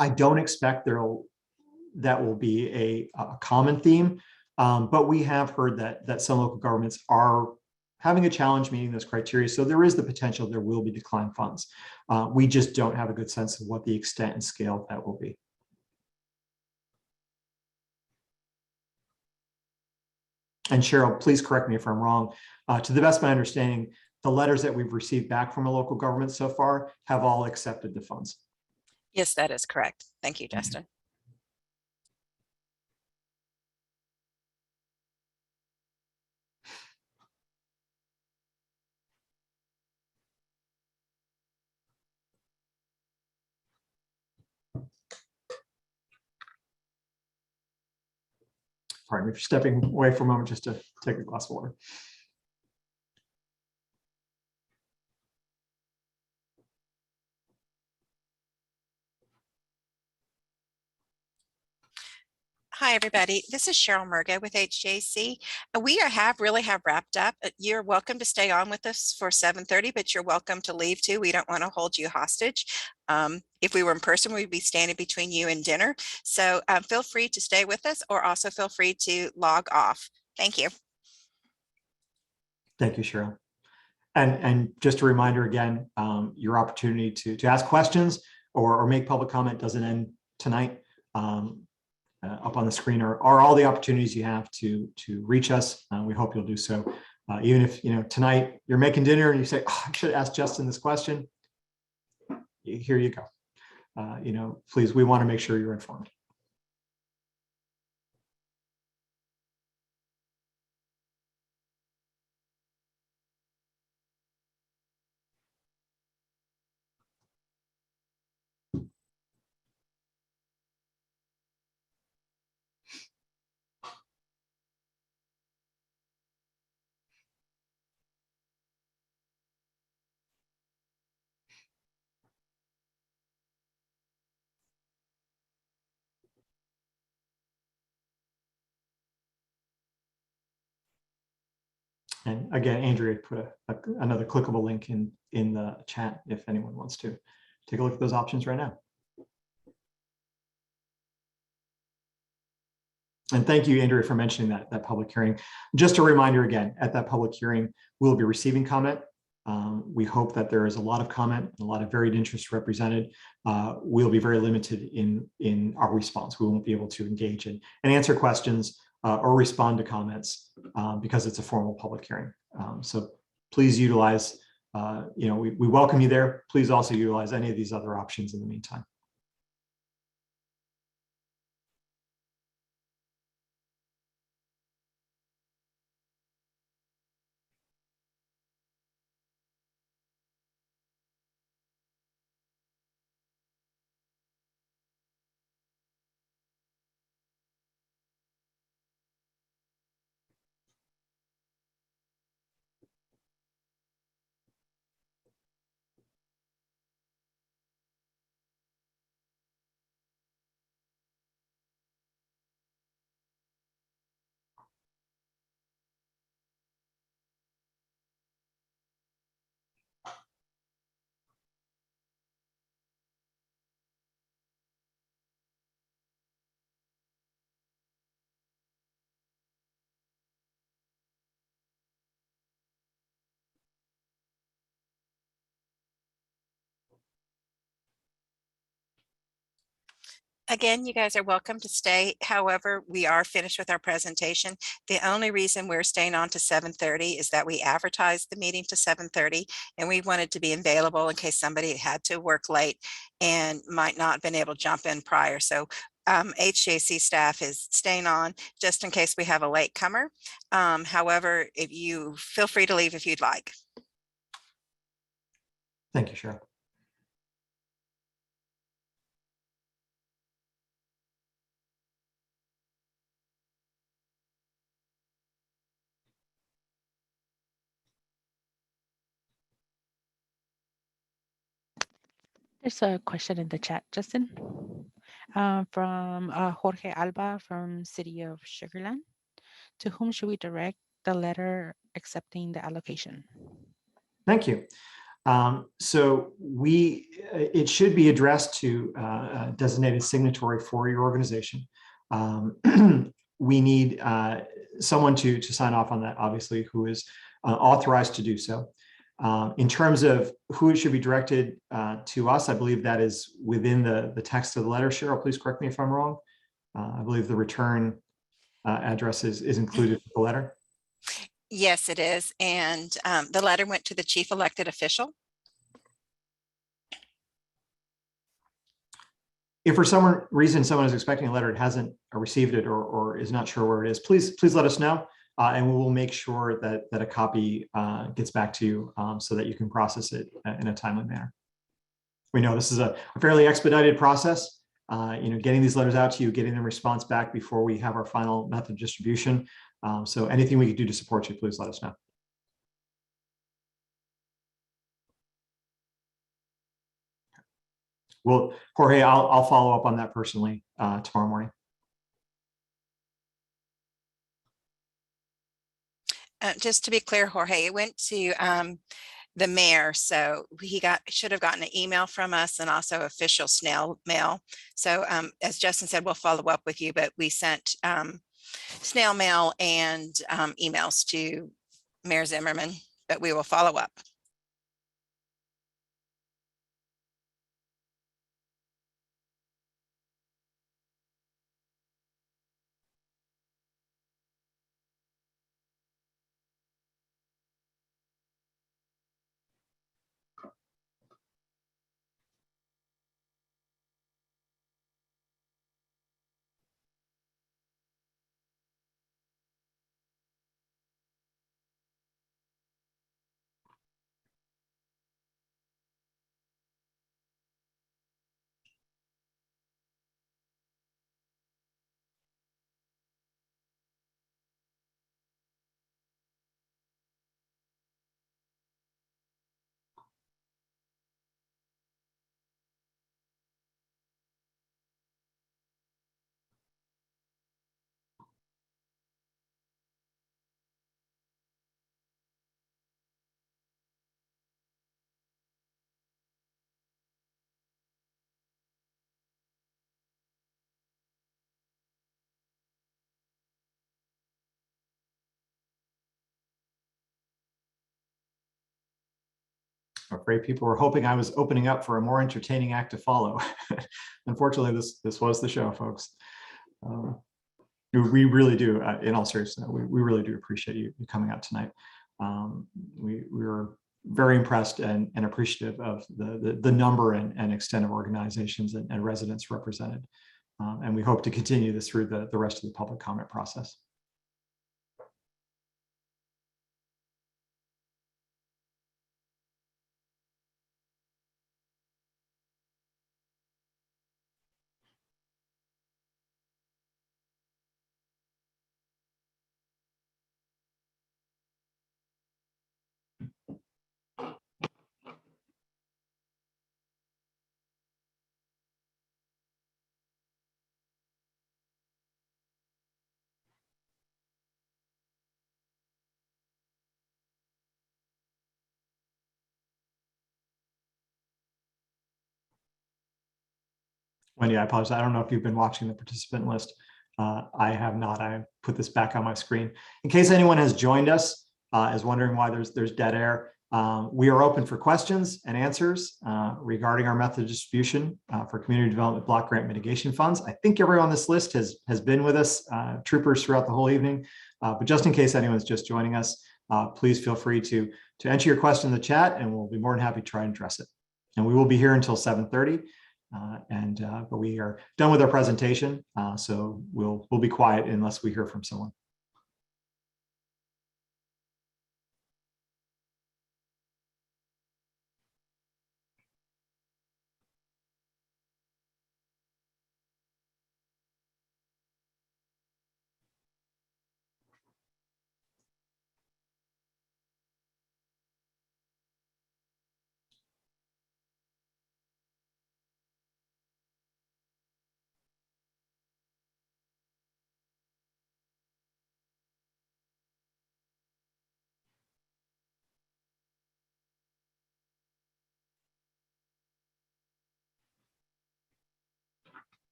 I don't expect that will be a common theme, but we have heard that some local governments are having a challenge meeting those criteria. So there is the potential there will be declined funds. We just don't have a good sense of what the extent and scale of that will be. And Cheryl, please correct me if I'm wrong. To the best of my understanding, the letters that we've received back from a local government so far have all accepted the funds. Yes, that is correct. Thank you, Justin. Pardon me for stepping away for a moment just to take a glass of water. Hi, everybody. This is Cheryl Murga with H-GAC. We really have wrapped up. You're welcome to stay on with us for 7:30, but you're welcome to leave too. We don't want to hold you hostage. If we were in person, we'd be standing between you and dinner. So feel free to stay with us, or also feel free to log off. Thank you. Thank you, Cheryl. And just a reminder again, your opportunity to ask questions or make public comment doesn't end tonight. Up on the screen are all the opportunities you have to reach us. We hope you'll do so. Even if tonight you're making dinner and you say, oh, I should ask Justin this question. Here you go. Please, we want to make sure you're informed. And again, Andrea put another clickable link in the chat if anyone wants to take a look at those options right now. And thank you, Andrea, for mentioning that public hearing. Just a reminder again, at that public hearing, we'll be receiving comment. We hope that there is a lot of comment, a lot of varied interests represented. We'll be very limited in our response. We won't be able to engage in and answer questions or respond to comments because it's a formal public hearing. So please utilize, we welcome you there. Please also utilize any of these other options in the meantime. Again, you guys are welcome to stay. However, we are finished with our presentation. The only reason we're staying on to 7:30 is that we advertised the meeting to 7:30 and we wanted to be available in case somebody had to work late and might not have been able to jump in prior. So HJC staff is staying on just in case we have a late comer. However, if you feel free to leave if you'd like. Thank you, Cheryl. There's a question in the chat, Justin, from Jorge Alba from City of Sugarland. To whom should we direct the letter accepting the allocation? Thank you. So it should be addressed to a designated signatory for your organization. We need someone to sign off on that, obviously, who is authorized to do so. In terms of who it should be directed to us, I believe that is within the text of the letter. Cheryl, please correct me if I'm wrong. I believe the return address is included in the letter. Yes, it is. And the letter went to the chief elected official. If for some reason someone is expecting a letter and hasn't received it or is not sure where it is, please let us know. And we will make sure that a copy gets back to you so that you can process it in a timely manner. We know this is a fairly expedited process. Getting these letters out to you, getting them response back before we have our final method of distribution. So anything we can do to support you, please let us know. Well, Jorge, I'll follow up on that personally tomorrow morning. Just to be clear, Jorge, it went to the mayor. So he should have gotten an email from us and also official snail mail. So as Justin said, we'll follow up with you, but we sent snail mail and emails to Mayor Zimmerman, but we will follow up. I'm afraid people were hoping I was opening up for a more entertaining act to follow. Unfortunately, this was the show, folks. We really do, in all seriousness, we really do appreciate you coming out tonight. We were very impressed and appreciative of the number and extent of organizations and residents represented. And we hope to continue this through the rest of the public comment process. Wendy, I apologize. I don't know if you've been watching the participant list. I have not. I put this back on my screen. In case anyone has joined us, is wondering why there's dead air. We are open for questions and answers regarding our method of distribution for community development block grant mitigation funds. I think everyone on this list has been with us, troopers throughout the whole evening. But just in case anyone's just joining us, please feel free to enter your question in the chat, and we'll be more than happy to try and address it. And we will be here until 7:30. But we are done with our presentation, so we'll be quiet unless we hear from someone.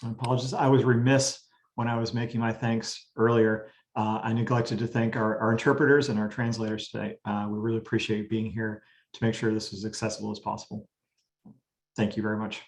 Apologies, I was remiss when I was making my thanks earlier. I neglected to thank our interpreters and our translators today. We really appreciate being here to make sure this was accessible as possible. Thank you very much.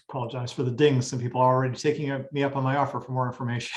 Apologize for the dings. Some people are already taking me up on my offer for more information.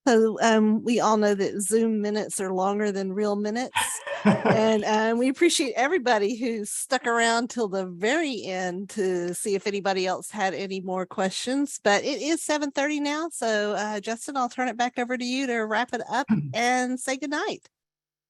So we all know that Zoom minutes are longer than real minutes. And we appreciate everybody who stuck around till the very end to see if anybody else had any more questions. But it is 7:30 now. So Justin, I'll turn it back over to you to wrap it up and say goodnight.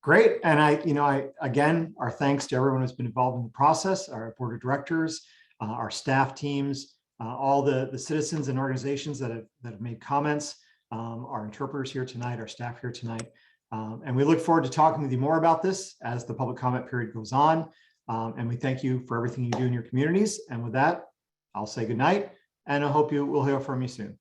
Great. And again, our thanks to everyone who's been involved in the process, our board of directors, our staff teams, all the citizens and organizations that have made comments, our interpreters here tonight, our staff here tonight. And we look forward to talking with you more about this as the public comment period goes on. And we thank you for everything you do in your communities. And with that, I'll say good night, and I hope you will hear from you soon.